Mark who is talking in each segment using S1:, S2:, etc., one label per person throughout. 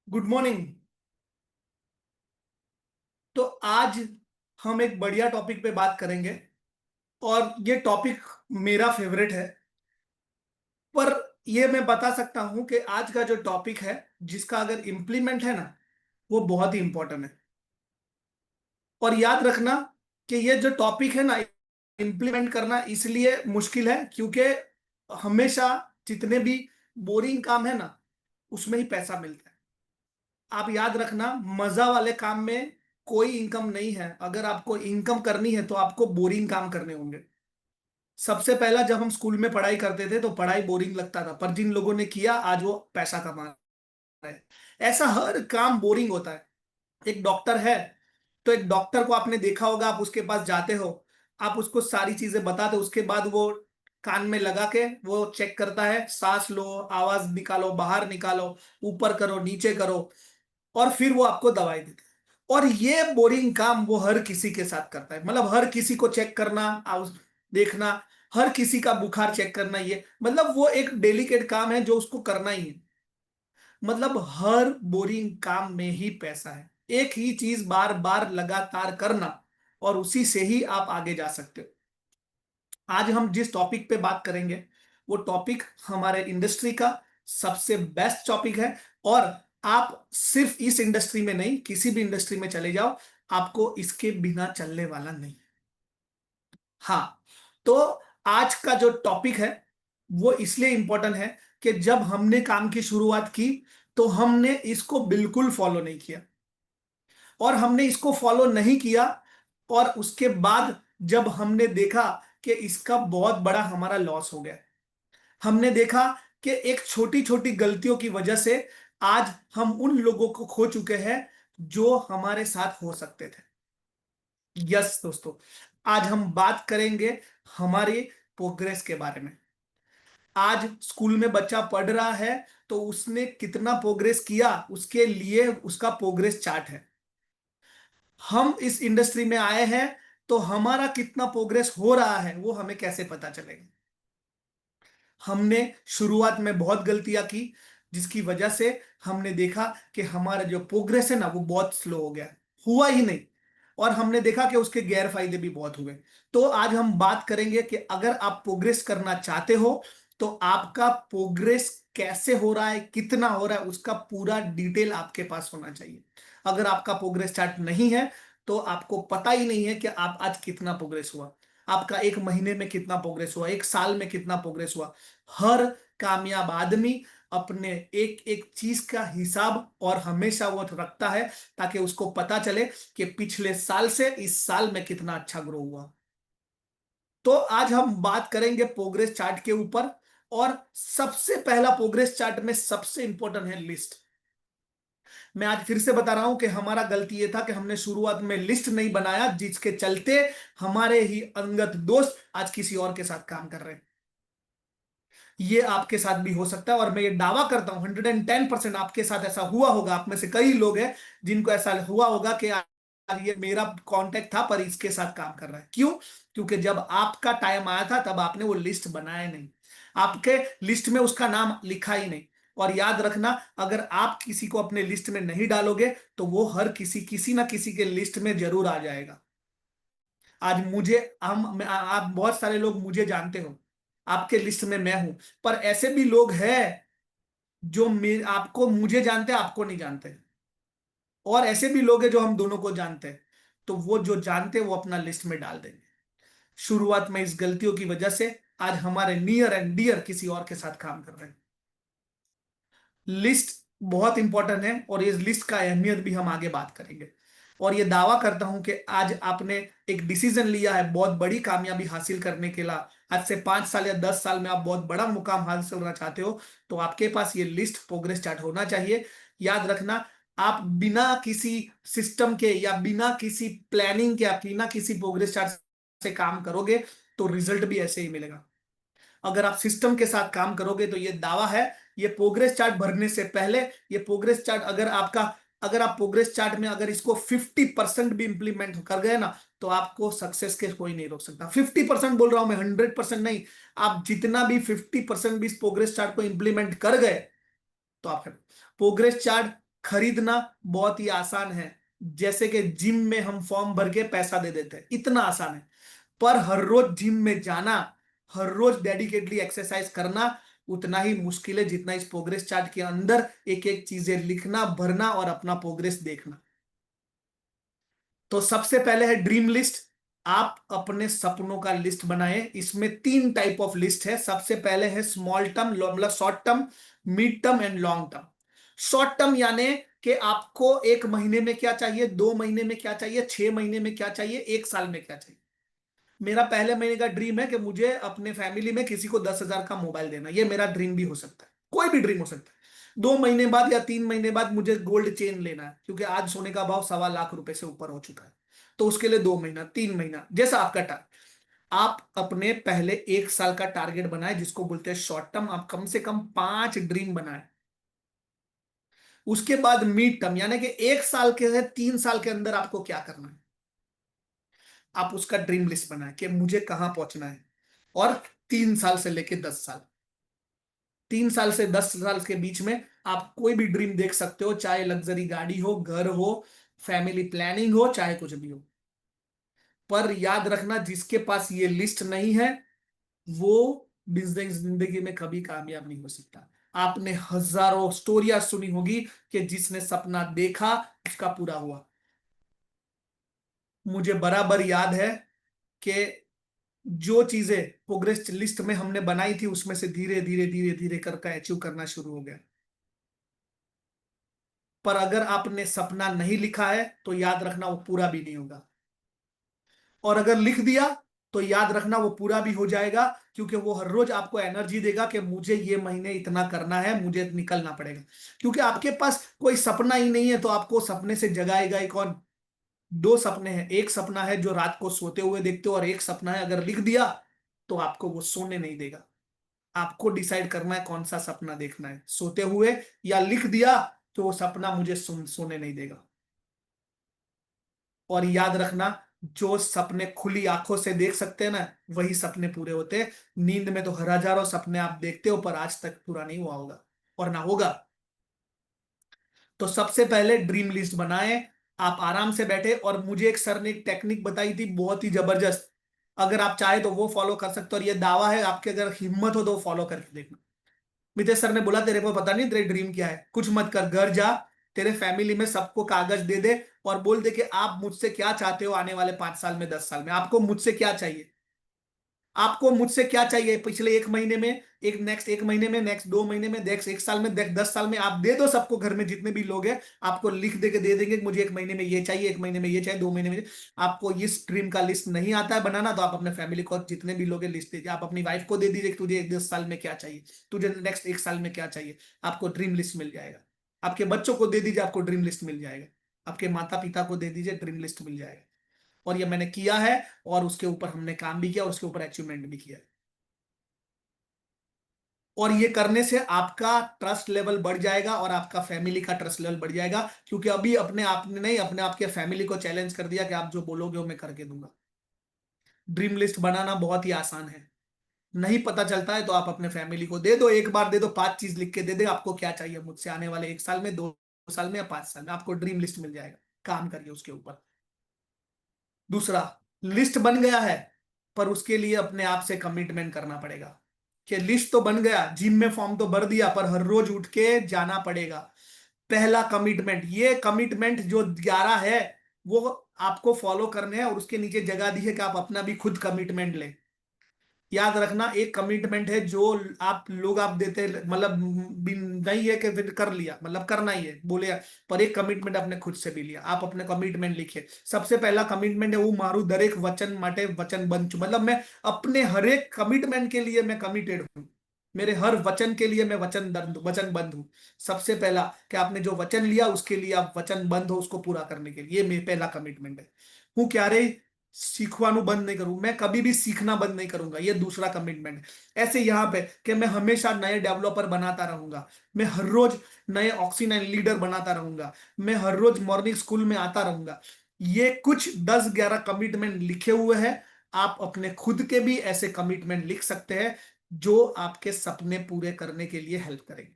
S1: Good morning. तो आज हम एक बढ़िया टॉपिक पे बात करेंगे और ये टॉपिक मेरा फेवरेट है। पर ये मैं बता सकता हूं कि आज का जो टॉपिक है, जिसका अगर इम्प्लीमेंट है ना, वो बहुत ही इंपॉर्टेंट है। और याद रखना कि ये जो टॉपिक है ना, इम्प्लीमेंट करना इसलिए मुश्किल है क्योंकि हमेशा जितने भी बोरिंग काम है ना, उसमें ही पैसा मिलता है। आप याद रखना, मजा वाले काम में कोई इनकम नहीं है। अगर आपको इनकम करनी है तो आपको बोरिंग काम करने होंगे। सबसे पहला, जब हम स्कूल में पढ़ाई करते थे तो पढ़ाई बोरिंग लगता था, पर जिन लोगों ने किया आज वो पैसा कमा रहे हैं। ऐसा हर काम बोरिंग होता है। एक डॉक्टर है, तो एक डॉक्टर को आपने देखा होगा, आप उसके पास जाते हो, आप उसको सारी चीजें बताते हो, उसके बाद वो कान में लगा के वो चेक करता है, सांस लो, आवाज निकालो, बाहर निकालो, ऊपर करो, नीचे करो, और फिर वो आपको दवाई देते हैं। और ये बोरिंग काम वो हर किसी के साथ करता है। मतलब हर किसी को चेक करना, देखना, हर किसी का बुखार चेक करना, ये मतलब वो एक डेलिकेट काम है जो उसको करना ही है। मतलब हर बोरिंग काम में ही पैसा है। एक ही चीज बार बार लगातार करना, और उसी से ही आप आगे जा सकते हो। आज हम जिस टॉपिक पे बात करेंगे, वो टॉपिक हमारे इंडस्ट्री का सबसे बेस्ट टॉपिक है। और आप सिर्फ इस इंडस्ट्री में नहीं, किसी भी इंडस्ट्री में चले जाओ, आपको इसके बिना चलने वाला नहीं। हाँ, तो आज का जो टॉपिक है वो इसलिए इंपॉर्टेंट है कि जब हमने काम की शुरुआत की तो हमने इसको बिल्कुल फॉलो नहीं किया। और हमने इसको फॉलो नहीं किया, और उसके बाद जब हमने देखा कि इसका बहुत बड़ा हमारा लॉस हो गया, हमने देखा कि एक छोटी छोटी गलतियों की वजह से आज हम उन लोगों को खो चुके हैं जो हमारे साथ हो सकते थे। यस दोस्तों, आज हम बात करेंगे हमारी प्रोग्रेस के बारे में। आज स्कूल में बच्चा पढ़ रहा है, तो उसने कितना प्रोग्रेस किया उसके लिए उसका प्रोग्रेस चार्ट है। हम इस इंडस्ट्री में आए हैं, तो हमारा कितना प्रोग्रेस हो रहा है वो हमें कैसे पता चलेगा। हमने शुरुआत में बहुत गलतियां की, जिसकी वजह से हमने देखा कि हमारा जो प्रोग्रेस है ना, वो बहुत स्लो हो गया, हुआ ही नहीं। और हमने देखा कि उसके गैर फायदे भी बहुत हुए। तो आज हम बात करेंगे कि अगर आप प्रोग्रेस करना चाहते हो, तो आपका प्रोग्रेस कैसे हो रहा है, कितना हो रहा है, उसका पूरा डिटेल आपके पास होना चाहिए। अगर आपका प्रोग्रेस चार्ट नहीं है, तो आपको पता ही नहीं है कि आप आज कितना प्रोग्रेस हुआ, आपका एक महीने में कितना प्रोग्रेस हुआ, एक साल में कितना प्रोग्रेस हुआ। हर कामयाब आदमी अपने एक एक चीज का हिसाब और हमेशा वो रखता है, ताकि उसको पता चले कि पिछले साल से इस साल में कितना अच्छा ग्रो हुआ। तो आज हम बात करेंगे प्रोग्रेस चार्ट के ऊपर। और सबसे पहला प्रोग्रेस चार्ट में सबसे इंपॉर्टेंट है लिस्ट। मैं आज फिर से बता रहा हूं कि हमारा गलती ये था कि हमने शुरुआत में लिस्ट नहीं बनाया, जिसके चलते हमारे ही अंगत दोस्त आज किसी और के साथ काम कर रहे हैं। ये आपके साथ भी हो सकता है, और मैं ये दावा करता हूं 110% आपके साथ ऐसा हुआ होगा। आप में से कई लोग हैं जिनको ऐसा हुआ होगा कि यार ये मेरा कांटेक्ट था पर इसके साथ काम कर रहा है। क्यों? क्योंकि जब आपका टाइम आया था तब आपने वो लिस्ट बनाया नहीं, आपके लिस्ट में उसका नाम लिखा ही नहीं। और याद रखना, अगर आप किसी को अपने लिस्ट में नहीं डालोगे तो वो हर किसी ना किसी के लिस्ट में जरूर आ जाएगा। आज मुझे आप बहुत सारे लोग मुझे जानते हो, आपके लिस्ट में मैं हूं। पर ऐसे भी लोग हैं जो आपको मुझे जानते हैं, आपको नहीं जानते। और ऐसे भी लोग हैं जो हम दोनों को जानते हैं। तो वो जो जानते हैं वो अपना लिस्ट में डाल देंगे। शुरुआत में इस गलतियों की वजह से आज हमारे नियर एंड डियर किसी और के साथ काम कर रहे हैं। लिस्ट बहुत इंपॉर्टेंट है, और इस लिस्ट का अहमियत भी हम आगे बात करेंगे। और ये दावा करता हूं कि आज आपने एक डिसीजन लिया है बहुत बड़ी कामयाबी हासिल करने के लिए। आज से 5 साल या 10 साल में आप बहुत बड़ा मुकाम हासिल करना चाहते हो, तो आपके पास ये लिस्ट प्रोग्रेस चार्ट होना चाहिए। याद रखना, आप बिना किसी सिस्टम के या बिना किसी प्लानिंग के, या बिना किसी प्रोग्रेस चार्ट से काम करोगे तो रिजल्ट भी ऐसे ही मिलेगा। अगर आप सिस्टम के साथ काम करोगे तो ये दावा है, ये प्रोग्रेस चार्ट भरने से पहले, ये प्रोग्रेस चार्ट अगर आप प्रोग्रेस चार्ट में अगर इसको 50% भी इंप्लीमेंट कर गए ना, तो आपको सक्सेस के कोई नहीं रोक सकता। 50% बोल रहा हूं मैं, 100% नहीं। आप जितना भी 50% भी इस प्रोग्रेस चार्ट को इंप्लीमेंट कर गए, तो आप प्रोग्रेस चार्ट खरीदना बहुत ही आसान है, जैसे कि जिम में हम फॉर्म भर के पैसा दे देते हैं, इतना आसान है। पर हर रोज जिम में जाना, हर रोज डेडिकेटली एक्सरसाइज करना उतना ही मुश्किल है जितना इस प्रोग्रेस चार्ट के अंदर एक एक चीजें लिखना, भरना और अपना प्रोग्रेस देखना। तो सबसे पहले है ड्रीम लिस्ट। आप अपने सपनों का लिस्ट बनाएं। इसमें तीन टाइप ऑफ लिस्ट है। सबसे पहले है स्मॉल टर्म, मतलब short term, mid term and long term. Short term यानी कि आपको एक महीने में क्या चाहिए, 2 महीने में क्या चाहिए, 6 महीने में क्या चाहिए, 1 साल में क्या चाहिए। मेरा पहले महीने का ड्रीम है कि मुझे अपने फैमिली में किसी को 10,000 का मोबाइल देना। ये मेरा ड्रीम भी हो सकता है, कोई भी ड्रीम हो सकता है। 2 महीने बाद या 3 महीने बाद मुझे गोल्ड चेन लेना है, क्योंकि आज सोने का भाव 1.25 लाख रुपए से ऊपर हो चुका है। तो उसके लिए 2 महीना, 3 महीना, जैसा आपका टारगेट। आप अपने पहले 1 साल का टारगेट बनाए, जिसको बोलते हैं शॉर्ट टर्म। आप कम से कम 5 ड्रीम बनाए। उसके बाद मिड टर्म, यानी कि 1 साल के से 3 साल के अंदर आपको क्या करना है, आप उसका ड्रीम लिस्ट बनाए कि मुझे कहां पहुंचना है। और 3 साल से लेके 10 साल, 3 साल से 10 साल के बीच में आप कोई भी ड्रीम देख सकते हो, चाहे लग्जरी गाड़ी हो, घर हो, फैमिली प्लानिंग हो, चाहे कुछ भी हो। पर याद रखना, जिसके पास ये लिस्ट नहीं है वो बिजनेस जिंदगी में कभी कामयाब नहीं हो सकता। आपने हजारों स्टोरियां सुनी होगी कि जिसने सपना देखा उसका पूरा हुआ। मुझे बराबर याद है कि जो चीजें प्रोग्रेस लिस्ट में हमने बनाई थी उसमें से धीरे धीरे धीरे धीरे करके अचीव करना शुरू हो गया। पर अगर आपने सपना नहीं लिखा है तो याद रखना वो पूरा भी नहीं होगा। और अगर लिख दिया तो याद रखना वो पूरा भी हो जाएगा, क्योंकि वो हर रोज आपको एनर्जी देगा कि मुझे ये महीने इतना करना है, मुझे निकलना पड़ेगा। क्योंकि आपके पास कोई सपना ही नहीं है तो आपको सपने से जगाएगा ही कौन। दो सपने हैं, एक सपना है जो रात को सोते हुए देखते हो, और एक सपना है अगर लिख दिया तो आपको वो सोने नहीं देगा। आपको डिसाइड करना है कौन सा सपना देखना है, सोते हुए या लिख दिया तो वो सपना मुझे सोने नहीं देगा। और याद रखना, जो सपने खुली आंखों से देख सकते हैं ना, वही सपने पूरे होते हैं। नींद में तो हजारों सपने आप देखते हो पर आज तक पूरा नहीं हुआ होगा और ना होगा। तो सबसे पहले ड्रीम लिस्ट बनाए। आप आराम से बैठे, और मुझे एक सर ने एक टेक्निक बताई थी बहुत ही जबरदस्त। अगर आप चाहे तो वो फॉलो कर सकते हो, और ये दावा है आपके, अगर हिम्मत हो तो फॉलो करके देखना। मितेश सर ने बोला तेरे को पता नहीं तेरे ड्रीम क्या है, कुछ मत कर, घर जा, तेरे फैमिली में सबको कागज दे दे और बोल दे कि आप मुझसे क्या चाहते हो आने वाले 5 साल में, 10 साल में, आपको मुझसे क्या चाहिए। आपको मुझसे क्या चाहिए पिछले एक महीने में, एक नेक्स्ट एक महीने में, नेक्स्ट 2 महीने में, नेक्स्ट 1 साल में, नेक्स्ट 10 साल में, आप दे दो सबको, घर में जितने भी लोग हैं आपको लिख दे के दे देंगे कि मुझे एक महीने में ये चाहिए, एक महीने में ये चाहिए, 2 महीने में आपको इस ड्रीम का लिस्ट नहीं आता है बनाना तो आप अपने फैमिली को जितने भी लोग हैं लिस्ट दीजिए। आप अपनी वाइफ को दे दीजिए कि तुझे 10 साल में क्या चाहिए, तुझे नेक्स्ट 1 साल में क्या चाहिए, आपको ड्रीम लिस्ट मिल जाएगा। आपके बच्चों को दे दीजिए, आपको ड्रीम लिस्ट मिल जाएगा। आपके माता पिता को दे दीजिए, ड्रीम लिस्ट मिल जाएगा। और ये मैंने किया है, और उसके ऊपर हमने काम भी किया और उसके ऊपर अचीवमेंट भी किया है। और ये करने से आपका ट्रस्ट लेवल बढ़ जाएगा और आपका फैमिली का ट्रस्ट लेवल बढ़ जाएगा, क्योंकि अभी अपने आप ने नहीं, अपने आपके फैमिली को चैलेंज कर दिया कि आप जो बोलोगे वो मैं करके दूंगा। ड्रीम लिस्ट बनाना बहुत ही आसान है। नहीं पता चलता है तो आप अपने फैमिली को दे दो, एक बार दे दो, 5 चीज लिख के दे दे, आपको क्या चाहिए मुझसे आने वाले 1 साल में, 2 साल में या 5 साल में, आपको ड्रीम लिस्ट मिल जाएगा। काम करिए उसके ऊपर। दूसरा, लिस्ट बन गया है, पर उसके लिए अपने आप से कमिटमेंट करना पड़ेगा। कि लिस्ट तो बन गया, जिम में फॉर्म तो भर दिया, पर हर रोज उठ के जाना पड़ेगा। पहला कमिटमेंट, ये कमिटमेंट जो 11 है वो आपको फॉलो करने हैं, और उसके नीचे जगह दी है कि आप अपना भी खुद कमिटमेंट लें। याद रखना, एक कमिटमेंट है जो आप लोग आप देते हैं, मतलब नहीं है कि फिर कर लिया, मतलब करना ही है बोले, पर एक कमिटमेंट आपने खुद से भी लिया। आप अपने कमिटमेंट लिखिए। सबसे पहला कमिटमेंट है, वो मारू दरेक वचन माटे वचन बंधु, मतलब मैं अपने हर एक कमिटमेंट के लिए मैं कमिटेड हूँ। मेरे हर वचन के लिए मैं वचनबद्ध हूँ। सबसे पहला कि आपने जो वचन लिया उसके लिए आप वचनबद्ध हो, उसको पूरा करने के लिए, ये मेरा पहला कमिटमेंट है। हूँ क्या रे, सीखवानू बंद नहीं करूं, मैं कभी भी सीखना बंद नहीं करूंगा, ये दूसरा कमिटमेंट है। ऐसे यहाँ पे कि मैं हमेशा नए डेवलपर बनाता रहूंगा, मैं हर रोज नए ऑक्सीजन लीडर बनाता रहूंगा, मैं हर रोज मॉर्निंग स्कूल में आता रहूंगा। ये कुछ 10-11 कमिटमेंट लिखे हुए हैं। आप अपने खुद के भी ऐसे कमिटमेंट लिख सकते हैं जो आपके सपने पूरे करने के लिए हेल्प करेंगे।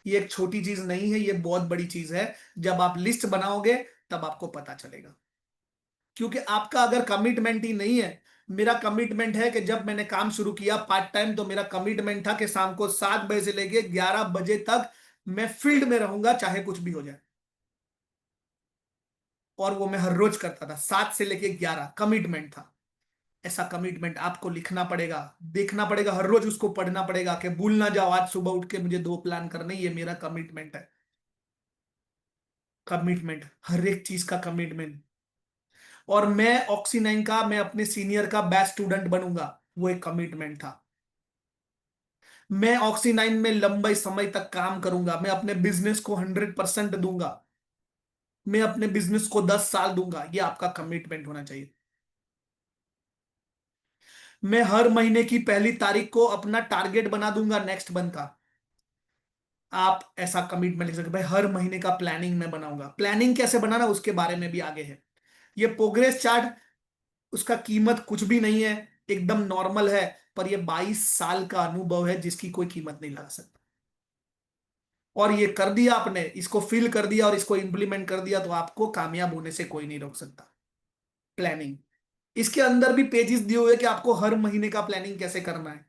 S1: ये एक छोटी चीज नहीं है, ये बहुत बड़ी चीज है। जब आप लिस्ट बनाओगे तब आपको पता चलेगा। क्योंकि आपका अगर कमिटमेंट ही नहीं है, मेरा कमिटमेंट है कि जब मैंने काम शुरू किया पार्ट टाइम, तो मेरा कमिटमेंट था कि शाम को 7 बजे से लेके 11 बजे तक मैं फील्ड में रहूंगा, चाहे कुछ भी हो जाए। और वो मैं हर रोज करता था, 7 से लेके 11, कमिटमेंट था। ऐसा कमिटमेंट आपको लिखना पड़ेगा, देखना पड़ेगा, हर रोज उसको पढ़ना पड़ेगा कि भूल ना जाओ आज सुबह उठ के मुझे 2 प्लान करने, ये मेरा कमिटमेंट है। कमिटमेंट, हर एक चीज का कमिटमेंट। और मैं अपने सीनियर का बेस्ट स्टूडेंट बनूंगा, वो एक कमिटमेंट था। मैं ऑक्सी 9 में लंबे समय तक काम करूंगा, मैं अपने बिजनेस को 100% दूंगा, मैं अपने बिजनेस को 10 साल दूंगा, ये आपका कमिटमेंट होना चाहिए। मैं हर महीने की पहली तारीख को अपना टारगेट बना दूंगा नेक्स्ट मंथ का। आप ऐसा कमिटमेंट लिख सकते हैं, भाई हर महीने का प्लानिंग मैं बनाऊंगा। प्लानिंग कैसे बनाना उसके बारे में भी आगे है। ये प्रोग्रेस चार्ट, उसका कीमत कुछ भी नहीं है, एकदम नॉर्मल है। पर ये 22 साल का अनुभव है जिसकी कोई कीमत नहीं लगा सकता। और ये कर दिया आपने, इसको फिल कर दिया और इसको इंप्लीमेंट कर दिया, तो आपको कामयाब होने से कोई नहीं रोक सकता। प्लानिंग, इसके अंदर भी पेजेस दिए हुए हैं कि आपको हर महीने का प्लानिंग कैसे करना है।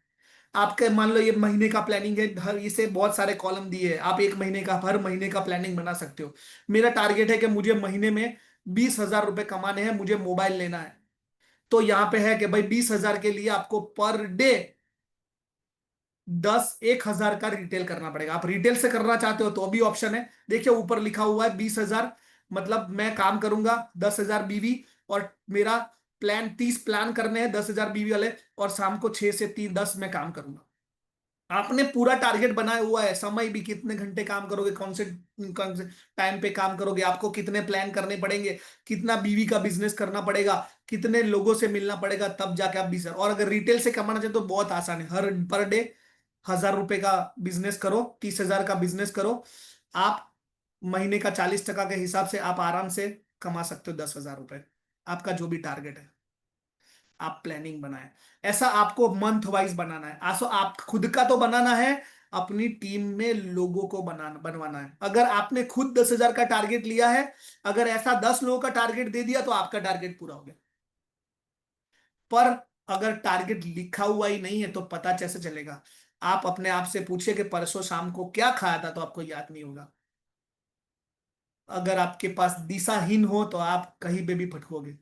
S1: आपके मान लो ये महीने का प्लानिंग है, हर इसे बहुत सारे कॉलम दिए हैं, आप एक महीने का, हर महीने का प्लानिंग बना सकते हो। मेरा टारगेट है कि मुझे महीने में 20,000 रुपए कमाने हैं, मुझे मोबाइल लेना है। तो यहाँ पे है कि भाई 20,000 के लिए आपको पर डे 1,000 का रिटेल करना पड़ेगा। आप रिटेल से करना चाहते हो तो भी ऑप्शन है, देखिए ऊपर लिखा हुआ है 20,000, मतलब मैं काम करूंगा 10,000 बीवी। और मेरा प्लान 30 प्लान करने हैं 10,000 बीवी वाले, और शाम को 6 से 10 मैं काम करूंगा। आपने पूरा टारगेट बनाया हुआ है, समय भी कितने घंटे काम करोगे, कौन से टाइम पे काम करोगे, आपको कितने प्लान करने पड़ेंगे, कितना बीवी का बिजनेस करना पड़ेगा, कितने लोगों से मिलना पड़ेगा, तब जाके आप 20,000। और अगर रिटेल से कमाना चाहते तो बहुत आसान है, हर पर डे 1,000 रुपए का बिजनेस करो, 30,000 का बिजनेस करो। आप महीने का 40% के हिसाब से आप आराम से कमा सकते हो 10,000 रुपए, आपका जो भी टारगेट है। आप प्लानिंग बनाएं। ऐसा आपको मंथ वाइज बनाना है, आसो आप खुद का तो बनाना है, अपनी टीम में लोगों को बनाना बनवाना है। अगर आपने खुद 10,000 का टारगेट लिया है, अगर ऐसा 10 लोगों का टारगेट दे दिया तो आपका टारगेट पूरा हो गया। पर अगर टारगेट लिखा हुआ ही नहीं है तो पता कैसे चलेगा। आप अपने आप से पूछिए कि परसों शाम को क्या खाया था, तो आपको याद नहीं होगा। अगर आपके पास दिशाहीन हो तो आप कहीं पे भी भटकोगे।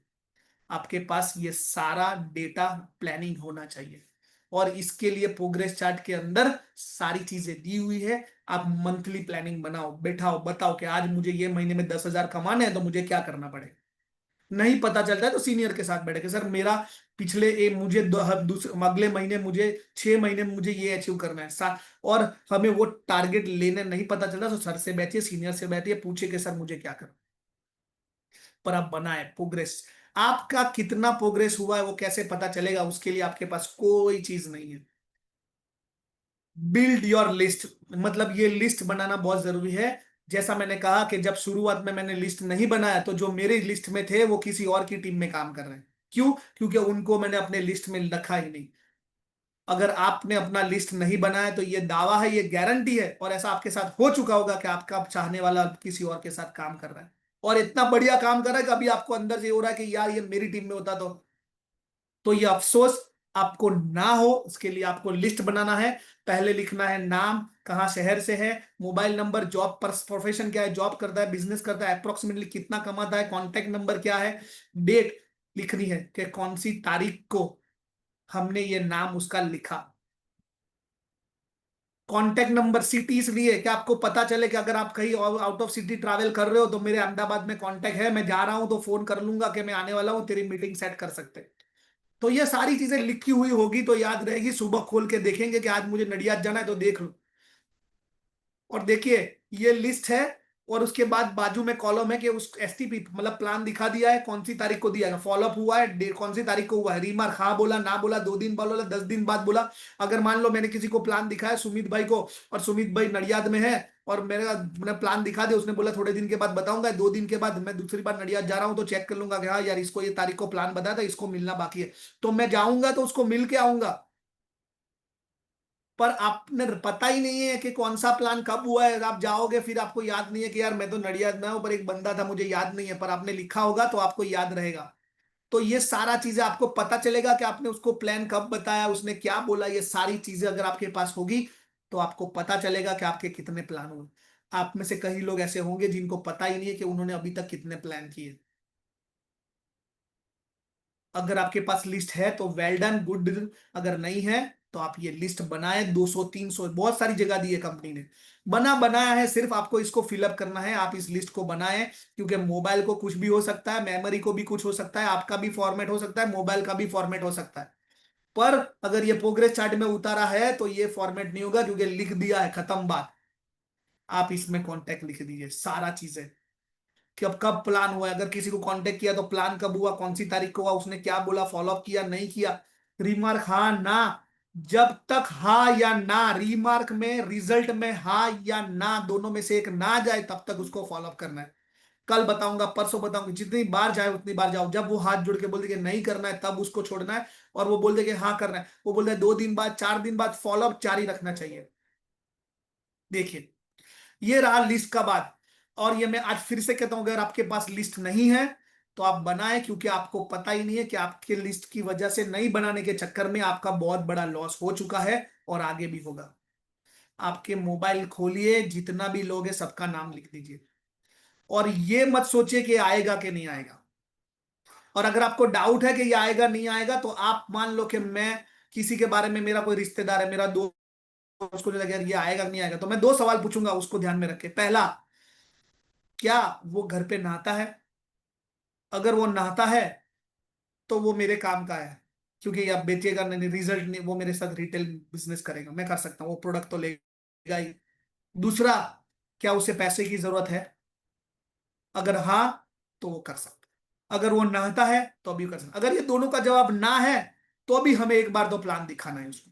S1: आपके पास ये सारा डेटा प्लानिंग होना चाहिए। और इसके लिए प्रोग्रेस चार्ट के अंदर सारी चीजें दी हुई है। आप मंथली प्लानिंग बनाओ, बैठाओ, बताओ कि आज मुझे ये महीने में 10,000 कमाने हैं, तो मुझे क्या करना पड़ेगा। नहीं पता चलता है तो सीनियर के साथ बैठे के, सर मेरा पिछले मुझे अगले महीने मुझे 6 महीने में मुझे ये अचीव करना है और हमें वो टारगेट लेने नहीं पता चलता, तो सर से बैठिए, सीनियर से बैठिए, पूछिए कि सर मुझे क्या करना। पर आप बनाए प्रोग्रेस, आपका कितना प्रोग्रेस हुआ है वो कैसे पता चलेगा, उसके लिए आपके पास कोई चीज नहीं है। बिल्ड योर लिस्ट, मतलब ये लिस्ट बनाना बहुत जरूरी है। जैसा मैंने कहा कि जब शुरुआत में मैंने लिस्ट नहीं बनाया, तो जो मेरे लिस्ट में थे वो किसी और की टीम में काम कर रहे हैं। क्यों? क्योंकि उनको मैंने अपने लिस्ट में रखा ही नहीं। अगर आपने अपना लिस्ट नहीं बनाया तो ये दावा है, ये गारंटी है, और ऐसा आपके साथ हो चुका होगा कि आपका चाहने वाला किसी और के साथ काम कर रहा है, और इतना बढ़िया काम कर रहा है कि अभी आपको अंदर से ये हो रहा है कि यार ये मेरी टीम में होता तो ये अफसोस आपको ना हो। उसके लिए आपको लिस्ट बनाना है। पहले लिखना है नाम, कहाँ शहर से है, मोबाइल नंबर, जॉब पर प्रोफेशन क्या है, जॉब करता है, बिजनेस करता है, अप्रोक्सीमेटली कितना कमाता है, कॉन्टेक्ट नंबर क्या है, डेट लिखनी है कि कौन सी तारीख को हमने ये नाम उसका लिखा। कॉन्टैक्ट नंबर सिटी इसलिए कि आपको पता चले कि अगर आप कहीं आउट ऑफ सिटी ट्रैवल कर रहे हो, तो मेरे अहमदाबाद में कॉन्टैक्ट है, मैं जा रहा हूं तो फोन कर लूंगा कि मैं आने वाला हूं, तेरी मीटिंग सेट कर सकते हैं। तो ये सारी चीजें लिखी हुई होगी तो याद रहेगी, सुबह खोल के देखेंगे कि आज मुझे नडियाद जाना है तो देख लो। और देखिए, ये लिस्ट है, और उसके बाद बाजू में कॉलम है कि उस एसटीपी मतलब प्लान दिखा दिया है, कौन सी तारीख को दिया है, फॉलोअप हुआ है, कौन सी तारीख को हुआ है, रिमार्क हाँ बोला ना बोला, 2 दिन बाद बोला, 10 दिन बाद बोला। अगर मान लो मैंने किसी को प्लान दिखाया सुमित भाई को, और सुमित भाई नडियाद में है, और मेरा मैंने प्लान दिखा दिया, उसने बोला थोड़े दिन के बाद बताऊंगा, 2 दिन के बाद मैं दूसरी बार नडियाद जा रहा हूँ, तो चेक कर लूंगा कि हाँ यार इसको ये तारीख को प्लान बताया था, इसको मिलना बाकी है, तो मैं जाऊंगा तो उसको मिल के आऊंगा। पर आपने पता ही नहीं है कि कौन सा प्लान कब हुआ है, आप जाओगे फिर आपको याद नहीं है कि यार मैं तो नडियाद में हूं पर एक बंदा था मुझे याद नहीं है, पर आपने लिखा होगा तो आपको याद रहेगा। तो ये सारा चीजें आपको पता चलेगा कि आपने उसको प्लान कब बताया, उसने क्या बोला, ये सारी चीजें अगर आपके पास होगी तो आपको पता चलेगा कि आपके कितने प्लान हुए। आप में से कई लोग ऐसे होंगे जिनको पता ही नहीं है कि उन्होंने अभी तक कितने प्लान किए। अगर आपके पास लिस्ट है तो वेल डन, गुड। अगर नहीं है तो आप ये लिस्ट बनाए, 200 300 बहुत सारी जगह दी है कंपनी ने, बना बनाया है, सिर्फ आपको इसको फिलअप करना है। आप इस लिस्ट को बनाएं, क्योंकि मोबाइल को कुछ भी हो सकता है, मेमोरी को भी कुछ हो सकता है, आपका भी फॉर्मेट हो सकता है, मोबाइल का भी फॉर्मेट हो सकता है। पर अगर ये प्रोग्रेस चार्ट में उतारा है तो ये फॉर्मेट नहीं होगा, क्योंकि लिख दिया है, खत्म बात। आप इसमें कॉन्टेक्ट लिख दीजिए सारा चीजें, कि अब कब प्लान हुआ है, अगर किसी को कांटेक्ट किया तो प्लान कब हुआ, कौन सी तारीख को हुआ, उसने क्या बोला, फॉलो अप किया नहीं किया, रिमार्क हाँ ना। जब तक हाँ या ना रिमार्क में, रिजल्ट में हाँ या ना दोनों में से एक ना जाए तब तक उसको फॉलो अप करना है। कल बताऊंगा, परसों बताऊंगा, जितनी बार जाए उतनी बार जाओ। जब वो हाथ जोड़ के बोल दे कि नहीं करना है तब उसको छोड़ना है, और वो बोल दे कि हाँ करना है, वो बोल दे 2 दिन बाद 4 दिन बाद, फॉलो अप जारी रखना चाहिए। देखिए, ये रहा लिस्ट का बात। और ये मैं आज फिर से कहता हूं, अगर आपके पास लिस्ट नहीं है तो आप बनाएं, क्योंकि आपको पता ही नहीं है कि आपके लिस्ट की वजह से, नहीं बनाने के चक्कर में आपका बहुत बड़ा लॉस हो चुका है और आगे भी होगा। आपके मोबाइल खोलिए, जितना भी लोग है सबका नाम लिख दीजिए, और ये मत सोचिए कि आएगा कि नहीं आएगा। और अगर आपको डाउट है कि ये आएगा नहीं आएगा, तो आप मान लो कि मैं किसी के बारे में, मेरा कोई रिश्तेदार है, मेरा दोस्त, उसको लगे यार ये आएगा कि नहीं आएगा, तो मैं 2 सवाल पूछूंगा उसको ध्यान में रखे। पहला, क्या वो घर पे नहाता है? अगर वो नहाता है तो वो मेरे काम का है, क्योंकि अब बेचेगा नहीं, रिजल्ट नहीं, वो मेरे साथ रिटेल बिजनेस करेगा, मैं कर सकता हूँ, वो प्रोडक्ट तो लेगा ही। दूसरा, क्या उसे पैसे की जरूरत है? अगर हाँ तो वो कर सकता है, अगर वो नहाता है तो अभी कर सकता। अगर ये दोनों का जवाब ना है तो अभी हमें एक बार तो प्लान दिखाना है उसको।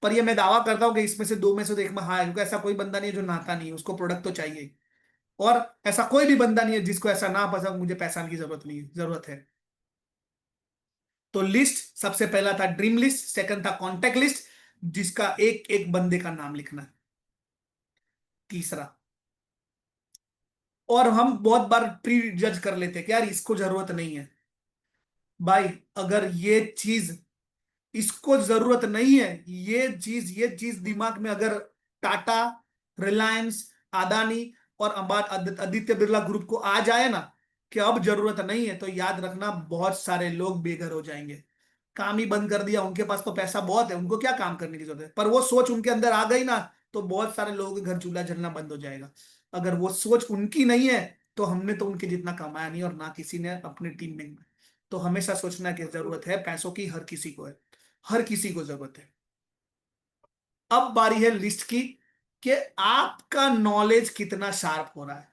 S1: पर ये मैं दावा करता हूँ कि इसमें से दो में से तो एक में हाँ है, क्योंकि ऐसा कोई बंदा नहीं है जो नहाता नहीं है, उसको प्रोडक्ट तो चाहिए ही। और ऐसा कोई भी बंदा नहीं है जिसको ऐसा ना पसंद, मुझे पैसा की जरूरत नहीं है, जरूरत है। तो लिस्ट सबसे पहला था ड्रीम लिस्ट, सेकंड था कॉन्टेक्ट लिस्ट, जिसका एक एक बंदे का नाम लिखना है। तीसरा, और हम बहुत बार प्री जज कर लेते हैं कि यार इसको जरूरत नहीं है। भाई, अगर ये चीज इसको जरूरत नहीं है, ये चीज दिमाग में अगर टाटा, रिलायंस, अदानी और आदित्य बिरला ग्रुप को आ जाए ना कि अब जरूरत नहीं है, तो याद रखना बहुत सारे लोग बेघर हो जाएंगे। काम ही बंद कर दिया, उनके पास तो पैसा बहुत है, उनको क्या काम करने की जरूरत है, पर वो सोच उनके अंदर आ गई ना, तो बहुत सारे लोगों के घर चूल्हा जलना बंद हो जाएगा। अगर वो सोच उनकी नहीं है, तो हमने तो उनके जितना कमाया नहीं और ना किसी ने अपनी टीम में। तो हमेशा सोचना कि जरूरत है पैसों की, हर किसी को है, हर किसी को जरूरत है। अब बारी है लिस्ट की, कि आपका नॉलेज कितना शार्प हो रहा है।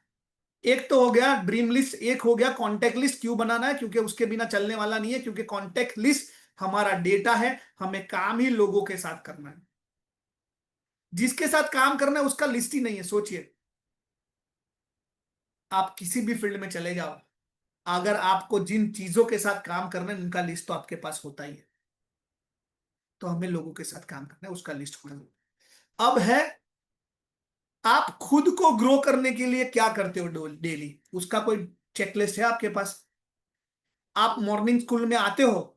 S1: एक तो हो गया ड्रीम लिस्ट, एक हो गया कॉन्टेक्ट लिस्ट। क्यों बनाना है? क्योंकि उसके बिना चलने वाला नहीं है, क्योंकि कॉन्टेक्ट लिस्ट हमारा डेटा है, हमें काम ही लोगों के साथ करना है। जिसके साथ काम करना है उसका लिस्ट ही नहीं है, सोचिए। आप किसी भी फील्ड में चले जाओ, अगर आपको जिन चीजों के साथ काम करना है उनका लिस्ट तो आपके पास होता ही है। तो हमें लोगों के साथ काम करना है, उसका लिस्ट होना है। अब है, आप खुद को ग्रो करने के लिए क्या करते हो डेली, उसका कोई चेकलिस्ट है आपके पास? आप मॉर्निंग स्कूल में आते हो,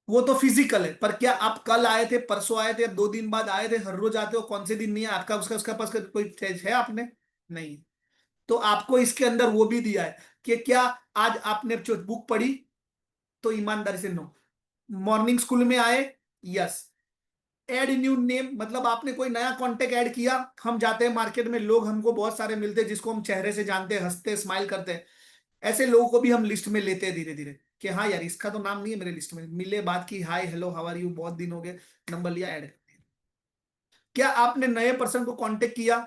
S1: वो तो फिजिकल है, पर क्या आप कल आए थे, परसों आए थे, 2 दिन बाद आए थे, हर रोज आते हो? कौन से दिन नहीं है आपका, उसका उसका पास कोई चीज है आपने? नहीं। तो आपको इसके अंदर वो भी दिया है कि क्या आज आपने जो बुक पढ़ी, तो ईमानदारी से नो। मॉर्निंग स्कूल में आए, यस। एड न्यू नेम, मतलब आपने कोई नया कॉन्टेक्ट ऐड किया। हम जाते हैं मार्केट में, लोग हमको बहुत सारे मिलते हैं जिसको हम चेहरे से जानते हैं, हंसते स्माइल करते हैं। ऐसे लोगों को भी हम लिस्ट में लेते हैं धीरे धीरे, कि हाँ यार इसका तो नाम नहीं है मेरे लिस्ट में, मिले, बात की, hi hello how are you, बहुत दिन हो गए, नंबर लिया, ऐड कर दिया। क्या आपने नए पर्सन को कांटेक्ट किया?